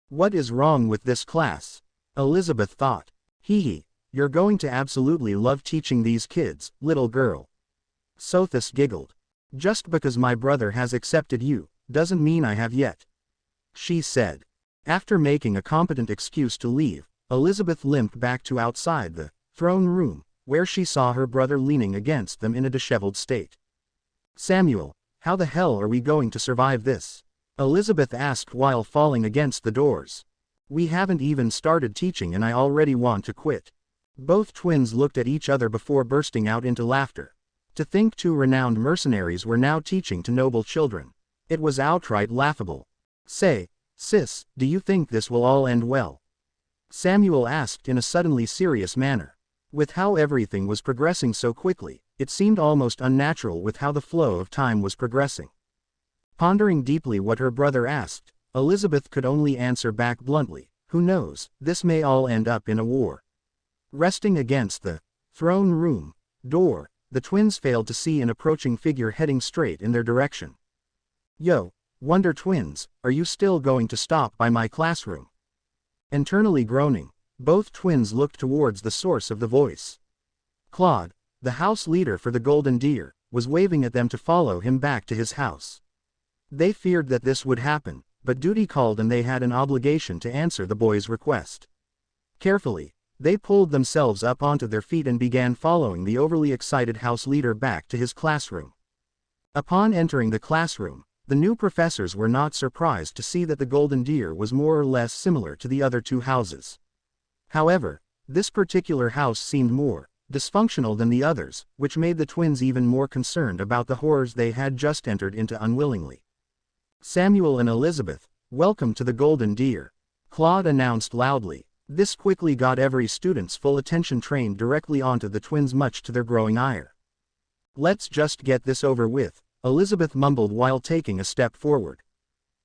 What is wrong with this class? Elizabeth thought. Hee, you're going to absolutely love teaching these kids, little girl. Sothis giggled. Just because my brother has accepted you, doesn't mean I have yet. She said. After making a competent excuse to leave, Elizabeth limped back to outside the throne room, where she saw her brother leaning against them in a disheveled state. Samuel, how the hell are we going to survive this? Elizabeth asked while falling against the doors. We haven't even started teaching and I already want to quit. Both twins looked at each other before bursting out into laughter. To think two renowned mercenaries were now teaching to noble children. It was outright laughable. Say, sis, do you think this will all end well? Samuel asked in a suddenly serious manner. With how everything was progressing so quickly, it seemed almost unnatural with how the flow of time was progressing. Pondering deeply what her brother asked, Elizabeth could only answer back bluntly, who knows, this may all end up in a war. Resting against the throne room door, the twins failed to see an approaching figure heading straight in their direction. Yo, Wonder Twins, are you still going to stop by my classroom? Internally groaning, both twins looked towards the source of the voice. Claude, the house leader for the Golden Deer, was waving at them to follow him back to his house. They feared that this would happen, but duty called and they had an obligation to answer the boy's request. Carefully, they pulled themselves up onto their feet and began following the overly excited house leader back to his classroom. Upon entering the classroom, the new professors were not surprised to see that the Golden Deer was more or less similar to the other two houses. However, this particular house seemed more dysfunctional than the others, which made the twins even more concerned about the horrors they had just entered into unwillingly. Samuel and Elizabeth, welcome to the Golden Deer, Claude announced loudly, This quickly got every student's full attention trained directly onto the twins, much to their growing ire. "Let's just get this over with," Elizabeth mumbled while taking a step forward.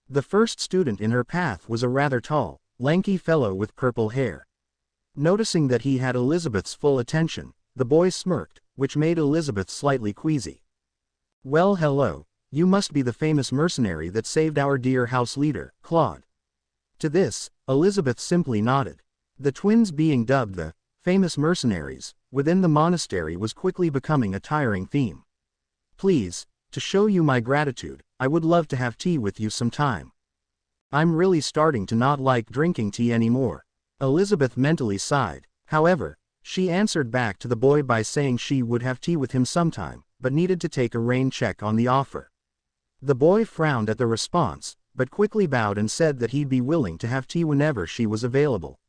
The first student in her path was a rather tall, lanky fellow with purple hair. Noticing that he had Elizabeth's full attention, the boy smirked, which made Elizabeth slightly queasy. "Well, hello, you must be the famous mercenary that saved our dear house leader, Claude." To this, Elizabeth simply nodded. The twins being dubbed the famous mercenaries within the monastery was quickly becoming a tiring theme. "Please, to show you my gratitude, I would love to have tea with you sometime. I'm really starting to not like drinking tea anymore." Elizabeth mentally sighed. However, she answered back to the boy by saying she would have tea with him sometime, but needed to take a rain check on the offer. The boy frowned at the response, but quickly bowed and said that he'd be willing to have tea whenever she was available.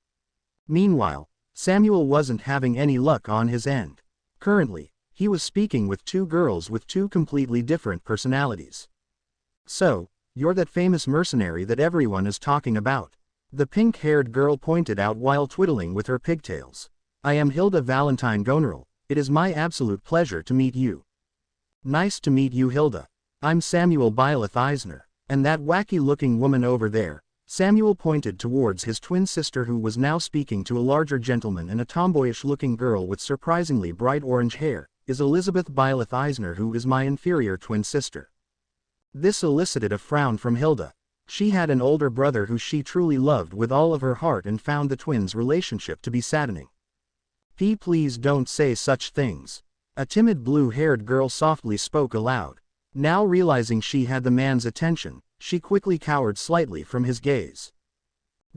Meanwhile, Samuel wasn't having any luck on his end. Currently, he was speaking with two girls with two completely different personalities. "So, you're that famous mercenary that everyone is talking about?" the pink-haired girl pointed out while twiddling with her pigtails. "I am Hilda Valentine Goneril. It is my absolute pleasure to meet you." "Nice to meet you, Hilda. I'm Samuel Byleth Eisner. And that wacky-looking woman over there," Samuel pointed towards his twin sister, who was now speaking to a larger gentleman and a tomboyish-looking girl with surprisingly bright orange hair, "is Elizabeth Byleth Eisner, who is my inferior twin sister." This elicited a frown from Hilda. She had an older brother who she truly loved with all of her heart and found the twins' relationship to be saddening. Please don't say such things." A timid blue-haired girl softly spoke aloud. Now realizing she had the man's attention, she quickly cowered slightly from his gaze.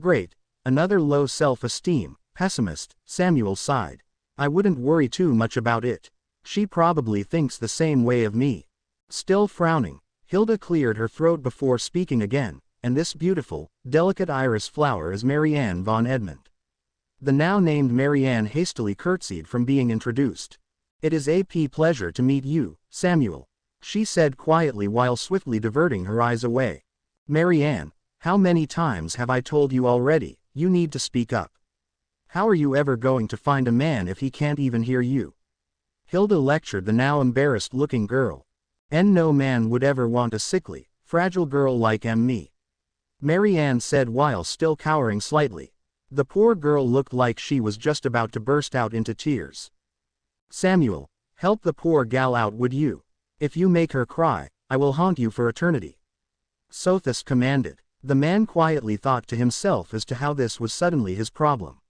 "Great, another low self-esteem, pessimist," Samuel sighed. "I wouldn't worry too much about it. She probably thinks the same way of me." Still frowning, Hilda cleared her throat before speaking again, "And this beautiful, delicate iris flower is Marianne von Edmund." The now named Marianne hastily curtsied from being introduced. "It is a pleasure to meet you, Samuel," she said quietly while swiftly diverting her eyes away. "Marianne, how many times have I told you already, you need to speak up? How are you ever going to find a man if he can't even hear you?" Hilda lectured the now embarrassed-looking girl. "And no man would ever want a sickly, fragile girl like me," Marianne said while still cowering slightly. The poor girl looked like she was just about to burst out into tears. "Samuel, help the poor gal out, would you? If you make her cry, I will haunt you for eternity," Sothis commanded. The man quietly thought to himself as to how this was suddenly his problem.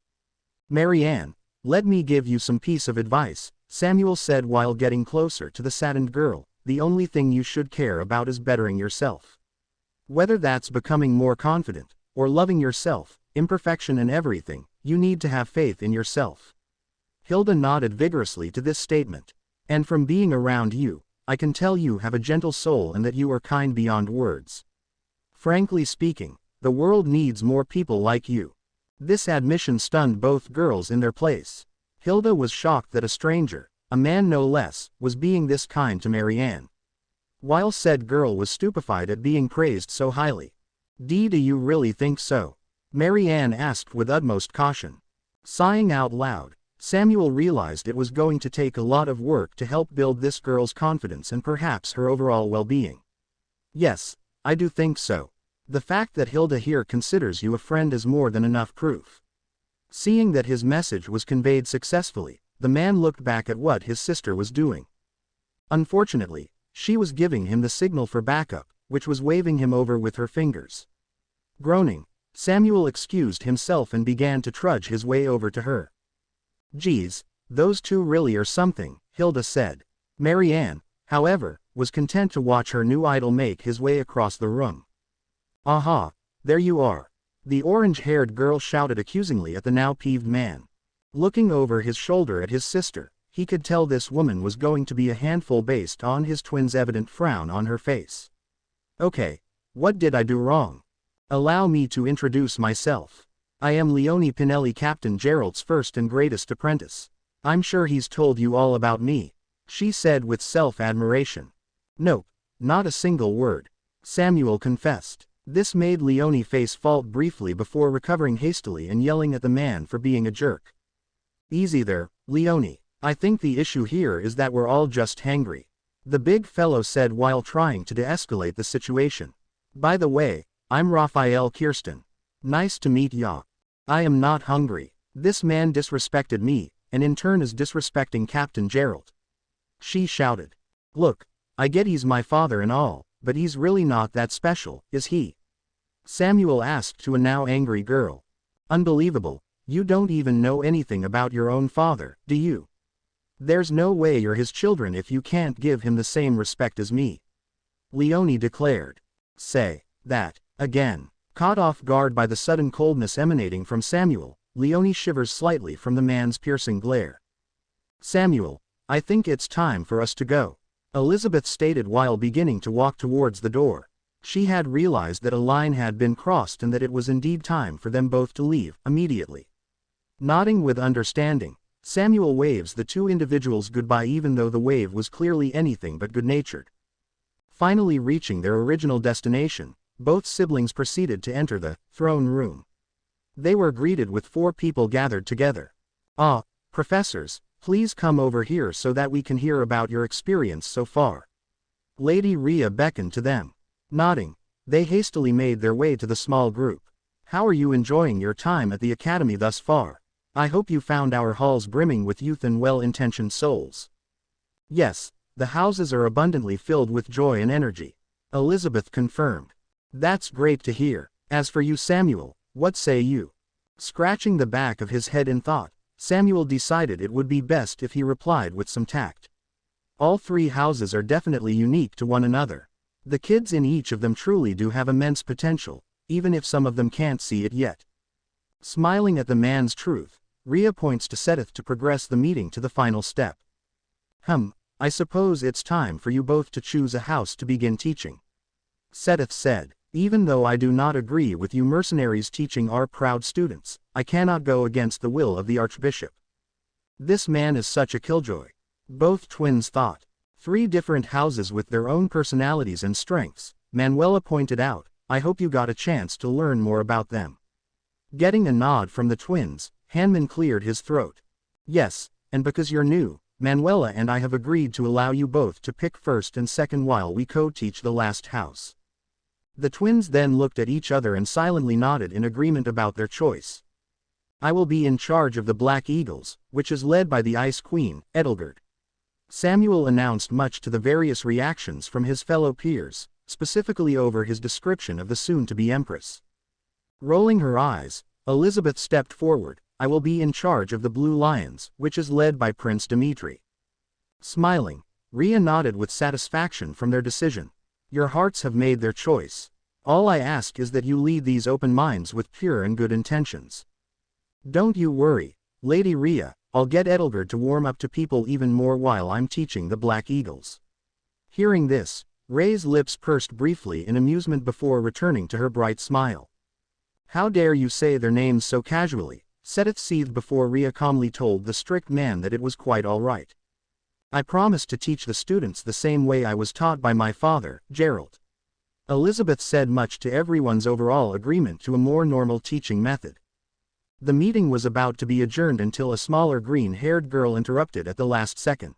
"Marianne, let me give you some piece of advice," Samuel said while getting closer to the saddened girl. "The only thing you should care about is bettering yourself. Whether that's becoming more confident, or loving yourself, imperfection and everything, you need to have faith in yourself." Hilda nodded vigorously to this statement. "And from being around you, I can tell you have a gentle soul and that you are kind beyond words. Frankly speaking, the world needs more people like you." This admission stunned both girls in their place. Hilda was shocked that a stranger, a man no less, was being this kind to Marianne, while said girl was stupefied at being praised so highly. Do you really think so?" Marianne asked with utmost caution. Sighing out loud, Samuel realized it was going to take a lot of work to help build this girl's confidence and perhaps her overall well-being. "Yes, I do think so. The fact that Hilda here considers you a friend is more than enough proof." Seeing that his message was conveyed successfully, the man looked back at what his sister was doing. Unfortunately, she was giving him the signal for backup, which was waving him over with her fingers. Groaning, Samuel excused himself and began to trudge his way over to her. "Geez, those two really are something," Hilda said. Marianne, however, was content to watch her new idol make his way across the room. "Aha, there you are," the orange-haired girl shouted accusingly at the now peeved man. Looking over his shoulder at his sister, he could tell this woman was going to be a handful based on his twin's evident frown on her face. "Okay, what did I do wrong? Allow me to introduce myself. I am Leonie Pinelli, Captain Gerald's first and greatest apprentice. I'm sure he's told you all about me," she said with self-admiration. "Nope, not a single word," Samuel confessed. This made Leonie face fault briefly before recovering hastily and yelling at the man for being a jerk. Easy there, Leonie. I think the issue here is that we're all just hangry, the big fellow said while trying to de-escalate the situation. By the way, I'm Raphael Kirsten. Nice to meet ya. I am not hungry. This man disrespected me, and in turn is disrespecting Captain Gerald. She shouted. Look, I get he's my father and all, but he's really not that special, is he? Samuel asked to a now angry girl. Unbelievable, you don't even know anything about your own father, do you? There's no way you're his children if you can't give him the same respect as me. Leonie declared. Say that again. Caught off guard by the sudden coldness emanating from Samuel, Leonie shivers slightly from the man's piercing glare. Samuel, I think it's time for us to go, Elizabeth stated while beginning to walk towards the door. She had realized that a line had been crossed and that it was indeed time for them both to leave, immediately. Nodding with understanding, Samuel waves the two individuals goodbye even though the wave was clearly anything but good-natured. Finally reaching their original destination, both siblings proceeded to enter the throne room. They were greeted with 4 people gathered together. Ah, professors, please come over here so that we can hear about your experience so far. Lady Rhea beckoned to them. Nodding, they hastily made their way to the small group. How are you enjoying your time at the academy thus far? I hope you found our halls brimming with youth and well-intentioned souls. Yes, the houses are abundantly filled with joy and energy, Elizabeth confirmed. That's great to hear. As for you Samuel, what say you? Scratching the back of his head in thought, Samuel decided it would be best if he replied with some tact. All 3 houses are definitely unique to one another. The kids in each of them truly do have immense potential, even if some of them can't see it yet. Smiling at the man's truth, Rhea points to Sedith to progress the meeting to the final step. I suppose it's time for you both to choose a house to begin teaching. Sedith said. Even though I do not agree with you mercenaries teaching our proud students, I cannot go against the will of the Archbishop. This man is such a killjoy. Both twins thought. 3 different houses with their own personalities and strengths, Manuela pointed out. I hope you got a chance to learn more about them. Getting a nod from the twins, Hanman cleared his throat. Yes, and because you're new, Manuela and I have agreed to allow you both to pick first and second while we co-teach the last house. The twins then looked at each other and silently nodded in agreement about their choice. I will be in charge of the Black Eagles, which is led by the Ice Queen, Edelgard. Samuel announced much to the various reactions from his fellow peers, specifically over his description of the soon-to-be Empress. Rolling her eyes, Elizabeth stepped forward. I will be in charge of the Blue Lions, which is led by Prince Dimitri. Smiling, Rhea nodded with satisfaction from their decision. Your hearts have made their choice. All I ask is that you lead these open minds with pure and good intentions. Don't you worry, Lady Rhea, I'll get Edelgard to warm up to people even more while I'm teaching the Black Eagles. Hearing this, Ray's lips pursed briefly in amusement before returning to her bright smile. How dare you say their names so casually, Sedith seethed before Rhea calmly told the strict man that it was quite all right. I promised to teach the students the same way I was taught by my father, Gerald. Elizabeth said much to everyone's overall agreement to a more normal teaching method. The meeting was about to be adjourned until a smaller green-haired girl interrupted at the last second.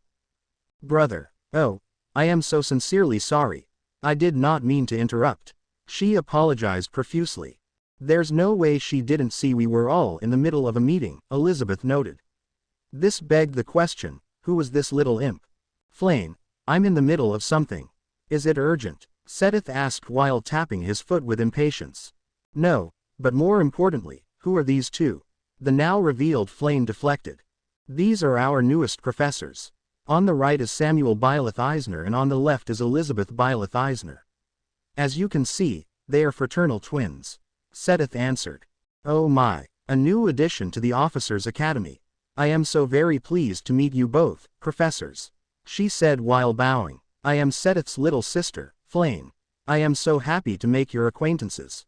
Brother, oh, I am so sincerely sorry. I did not mean to interrupt. She apologized profusely. There's no way she didn't see we were all in the middle of a meeting, Elizabeth noted. This begged the question. Who was this little imp? Flame, I'm in the middle of something. Is it urgent? Sedith asked while tapping his foot with impatience. No, but more importantly, who are these two? The now revealed Flame deflected. These are our newest professors. On the right is Samuel Byleth Eisner and on the left is Elizabeth Byleth Eisner. As you can see, they are fraternal twins. Sedith answered. Oh my, a new addition to the Officers' Academy. I am so very pleased to meet you both, professors. She said while bowing. I am Sedith's little sister, Flame. I am so happy to make your acquaintances.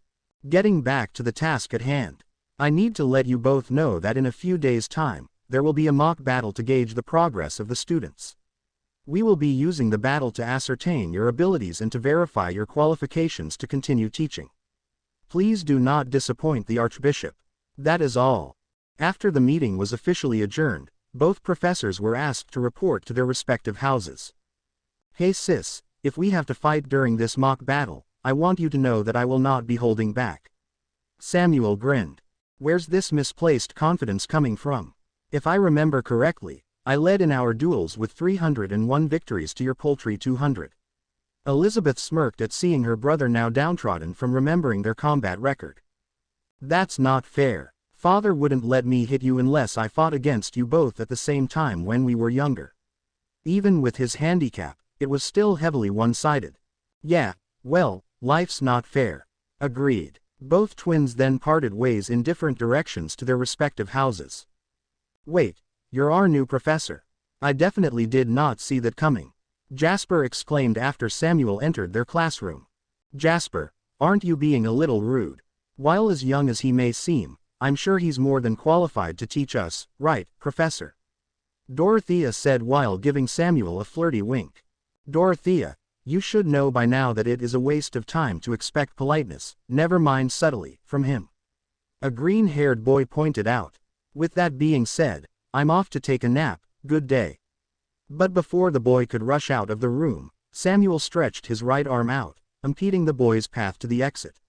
Getting back to the task at hand. I need to let you both know that in a few days' time, there will be a mock battle to gauge the progress of the students. We will be using the battle to ascertain your abilities and to verify your qualifications to continue teaching. Please do not disappoint the Archbishop. That is all. After the meeting was officially adjourned, both professors were asked to report to their respective houses. Hey sis, if we have to fight during this mock battle, I want you to know that I will not be holding back. Samuel grinned. Where's this misplaced confidence coming from? If I remember correctly, I led in our duels with 301 victories to your paltry 200. Elizabeth smirked at seeing her brother now downtrodden from remembering their combat record. That's not fair. Father wouldn't let me hit you unless I fought against you both at the same time when we were younger. Even with his handicap, it was still heavily one-sided. Yeah, well, life's not fair. Agreed. Both twins then parted ways in different directions to their respective houses. Wait, you're our new professor. I definitely did not see that coming. Jasper exclaimed after Samuel entered their classroom. Jasper, aren't you being a little rude? While as young as he may seem, I'm sure he's more than qualified to teach us, right, Professor? Dorothea said while giving Samuel a flirty wink. Dorothea, you should know by now that it is a waste of time to expect politeness, never mind subtly, from him. A green-haired boy pointed out. With that being said, I'm off to take a nap, good day. But before the boy could rush out of the room, Samuel stretched his right arm out, impeding the boy's path to the exit.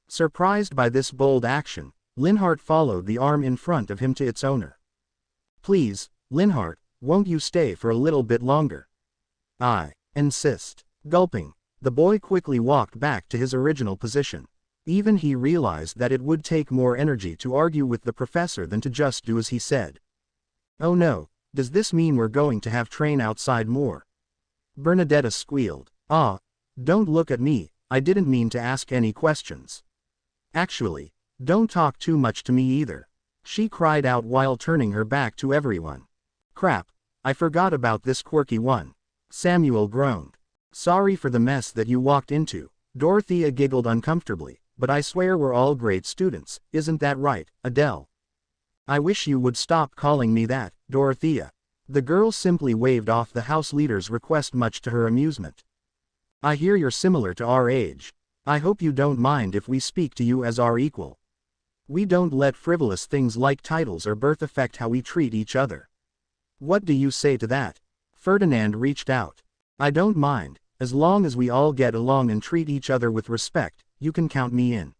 Surprised by this bold action, Linhart followed the arm in front of him to its owner. Please, Linhart, won't you stay for a little bit longer? I insist. Gulping, the boy quickly walked back to his original position. Even he realized that it would take more energy to argue with the professor than to just do as he said. Oh no, does this mean we're going to have train outside more? Bernadetta squealed. Ah, don't look at me, I didn't mean to ask any questions. Actually, don't talk too much to me either. She cried out while turning her back to everyone. Crap, I forgot about this quirky one. Samuel groaned. Sorry for the mess that you walked into. Dorothea giggled uncomfortably, but I swear we're all great students, isn't that right, Adele? I wish you would stop calling me that, Dorothea. The girl simply waved off the house leader's request much to her amusement. I hear you're similar to our age. I hope you don't mind if we speak to you as our equal. We don't let frivolous things like titles or birth affect how we treat each other. What do you say to that? Ferdinand reached out. I don't mind, as long as we all get along and treat each other with respect, you can count me in.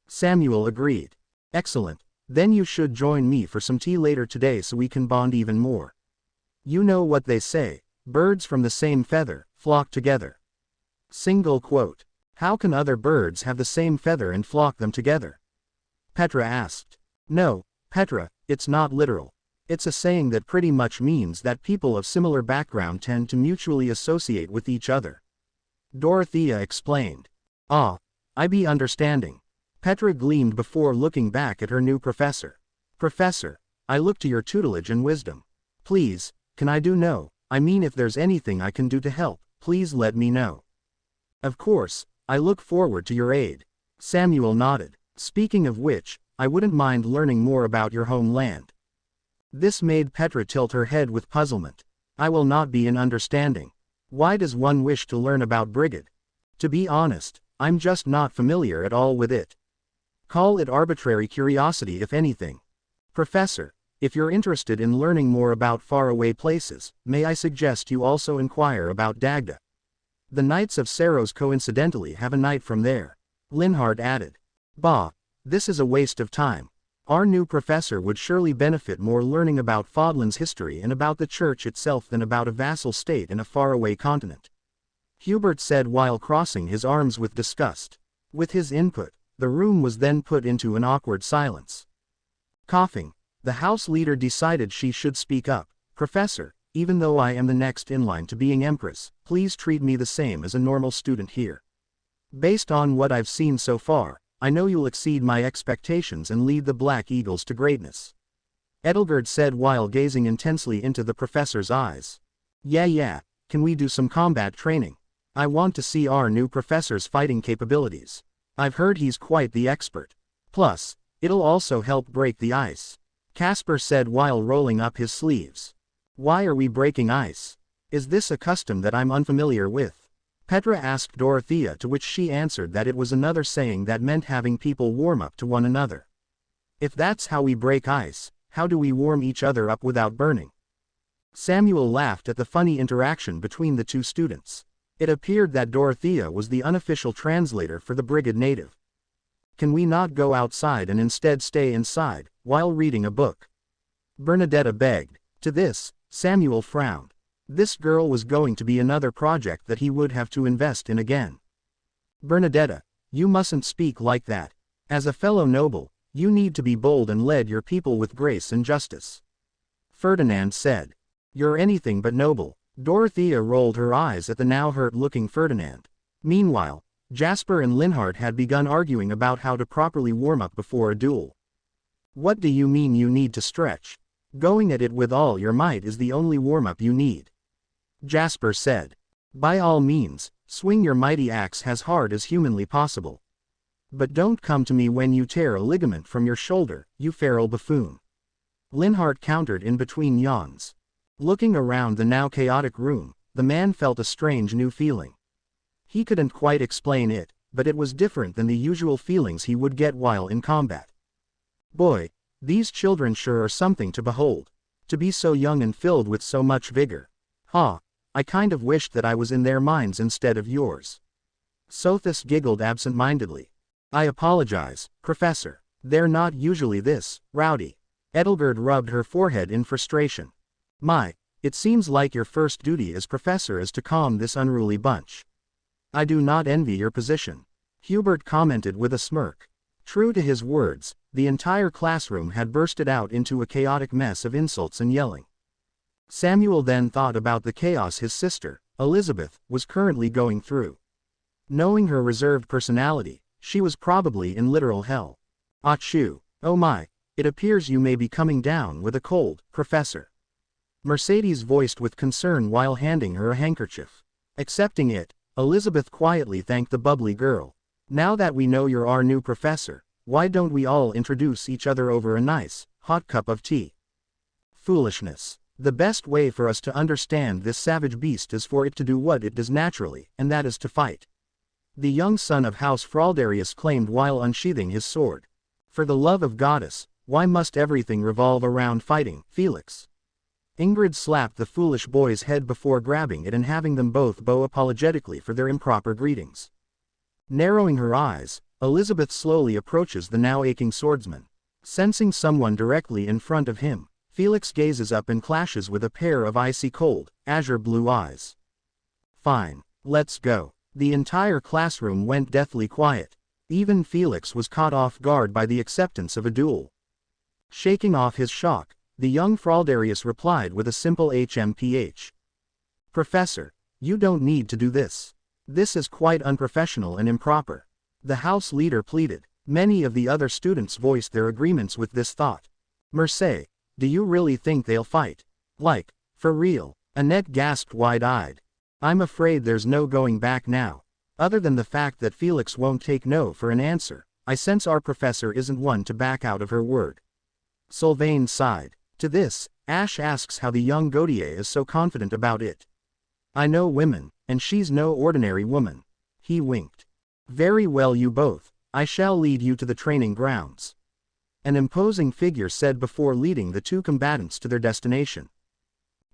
Samuel agreed. Excellent, then you should join me for some tea later today so we can bond even more. You know what they say, birds from the same feather, flock together. Single quote. How can other birds have the same feather and flock them together? Petra asked. No, Petra, it's not literal. It's a saying that pretty much means that people of similar background tend to mutually associate with each other. Dorothea explained. Ah, I be understanding. Petra gleamed before looking back at her new professor. Professor, I look to your tutelage and wisdom. Please, can I do no? I mean if there's anything I can do to help, please let me know. Of course, I look forward to your aid. Samuel nodded. Speaking of which, I wouldn't mind learning more about your homeland. This made Petra tilt her head with puzzlement. I will not be in understanding. Why does one wish to learn about Brigid? To be honest, I'm just not familiar at all with it. Call it arbitrary curiosity if anything. Professor, if you're interested in learning more about faraway places, may I suggest you also inquire about Dagda. The Knights of Saros coincidentally have a knight from there. Linhart added. Bah, this is a waste of time. Our new professor would surely benefit more learning about Fodlan's history and about the church itself than about a vassal state in a faraway continent. Hubert said while crossing his arms with disgust. With his input, the room was then put into an awkward silence. Coughing, the house leader decided she should speak up. Professor, even though I am the next in line to being empress, please treat me the same as a normal student here. Based on what I've seen so far, I know you'll exceed my expectations and lead the Black Eagles to greatness. Edelgard said while gazing intensely into the professor's eyes. Yeah, can we do some combat training? I want to see our new professor's fighting capabilities. I've heard he's quite the expert. Plus, it'll also help break the ice. Casper said while rolling up his sleeves. Why are we breaking ice? Is this a custom that I'm unfamiliar with? Petra asked Dorothea, to which she answered that it was another saying that meant having people warm up to one another. If that's how we break ice, how do we warm each other up without burning? Samuel laughed at the funny interaction between the two students. It appeared that Dorothea was the unofficial translator for the brigade native. Can we not go outside and instead stay inside, while reading a book? Bernadetta begged. To this, Samuel frowned. This girl was going to be another project that he would have to invest in again. Bernadetta, you mustn't speak like that. As a fellow noble, you need to be bold and lead your people with grace and justice. Ferdinand said. You're anything but noble. Dorothea rolled her eyes at the now hurt-looking Ferdinand. Meanwhile, Jasper and Linhart had begun arguing about how to properly warm up before a duel. What do you mean you need to stretch? Going at it with all your might is the only warm-up you need. Jasper said. By all means, swing your mighty axe as hard as humanly possible. But don't come to me when you tear a ligament from your shoulder, you feral buffoon. Linhart countered in between yawns. Looking around the now chaotic room, the man felt a strange new feeling. He couldn't quite explain it, but it was different than the usual feelings he would get while in combat. Boy, these children sure are something to behold. To be so young and filled with so much vigor. I kind of wished that I was in their minds instead of yours. Sothis giggled absent-mindedly. I apologize, Professor. They're not usually this rowdy. Edelgard rubbed her forehead in frustration. My, it seems like your first duty as professor is to calm this unruly bunch. I do not envy your position. Hubert commented with a smirk. True to his words, the entire classroom had bursted out into a chaotic mess of insults and yelling. Samuel then thought about the chaos his sister, Elizabeth, was currently going through. Knowing her reserved personality, she was probably in literal hell. Achoo, oh my, it appears you may be coming down with a cold, Professor. Mercedes voiced with concern while handing her a handkerchief. Accepting it, Elizabeth quietly thanked the bubbly girl. Now that we know you're our new professor, why don't we all introduce each other over a nice, hot cup of tea? Foolishness. The best way for us to understand this savage beast is for it to do what it does naturally, and that is to fight. The young son of House Fraldarius claimed while unsheathing his sword. For the love of goddess, why must everything revolve around fighting, Felix? Ingrid slapped the foolish boy's head before grabbing it and having them both bow apologetically for their improper greetings. Narrowing her eyes, Elizabeth slowly approaches the now aching swordsman. Sensing someone directly in front of him, Felix gazes up and clashes with a pair of icy cold, azure blue eyes. Fine, let's go. The entire classroom went deathly quiet. Even Felix was caught off guard by the acceptance of a duel. Shaking off his shock, the young Fraldarius replied with a simple HMPH. Professor, you don't need to do this. This is quite unprofessional and improper. The house leader pleaded. Many of the other students voiced their agreements with this thought. Merce, do you really think they'll fight? Like, for real? Annette gasped wide-eyed. I'm afraid there's no going back now. Other than the fact that Felix won't take no for an answer, I sense our professor isn't one to back out of her word. Sylvain sighed. To this, Ash asks how the young Gautier is so confident about it. I know women, and she's no ordinary woman. He winked. Very well you both, I shall lead you to the training grounds. An imposing figure said before leading the two combatants to their destination.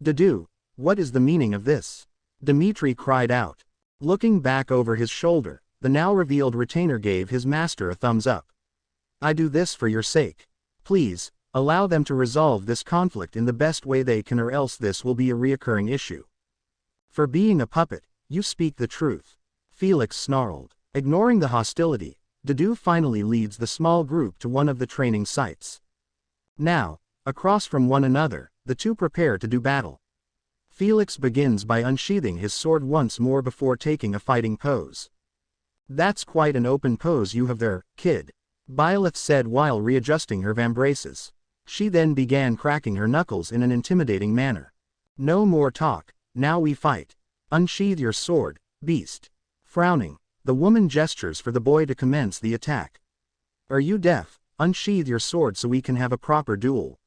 Dudu, what is the meaning of this? Dmitri cried out. Looking back over his shoulder, the now revealed retainer gave his master a thumbs up. I do this for your sake. Please, allow them to resolve this conflict in the best way they can, or else this will be a reoccurring issue. For being a puppet, you speak the truth. Felix snarled. Ignoring the hostility, Dudu finally leads the small group to one of the training sites. Now, across from one another, the two prepare to do battle. Felix begins by unsheathing his sword once more before taking a fighting pose. That's quite an open pose you have there, kid, Byleth said while readjusting her vambraces. She then began cracking her knuckles in an intimidating manner. No more talk, now we fight. Unsheathe your sword, beast. Frowning, the woman gestures for the boy to commence the attack. Are you deaf? Unsheathe your sword so we can have a proper duel.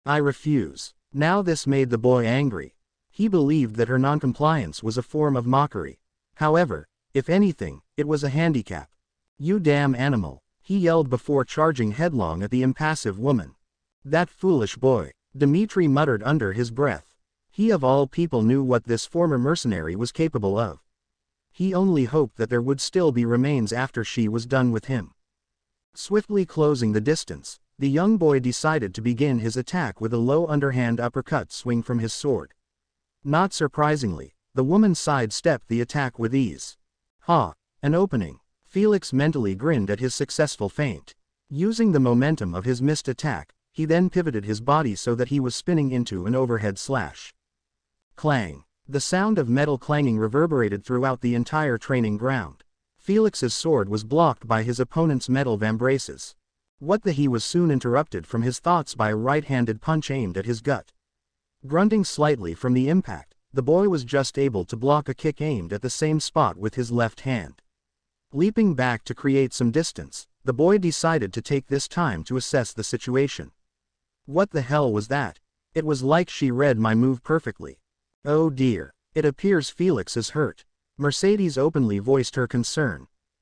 I refuse. Now this made the boy angry. He believed that her noncompliance was a form of mockery. However, if anything, it was a handicap. "You damn animal," he yelled before charging headlong at the impassive woman. "That foolish boy," Dmitri muttered under his breath. He of all people knew what this former mercenary was capable of. He only hoped that there would still be remains after she was done with him. Swiftly closing the distance, the young boy decided to begin his attack with a low underhand uppercut swing from his sword. Not surprisingly, the woman sidestepped the attack with ease. "Ha! An opening." Felix mentally grinned at his successful feint. Using the momentum of his missed attack, he then pivoted his body so that he was spinning into an overhead slash. Clang! The sound of metal clanging reverberated throughout the entire training ground. Felix's sword was blocked by his opponent's metal vambraces. He was soon interrupted from his thoughts by a right-handed punch aimed at his gut. Grunting slightly from the impact, the boy was just able to block a kick aimed at the same spot with his left hand. Leaping back to create some distance, the boy decided to take this time to assess the situation. What the hell was that? It was like she read my move perfectly. Oh dear, it appears Felix is hurt. Mercedes openly voiced her concern,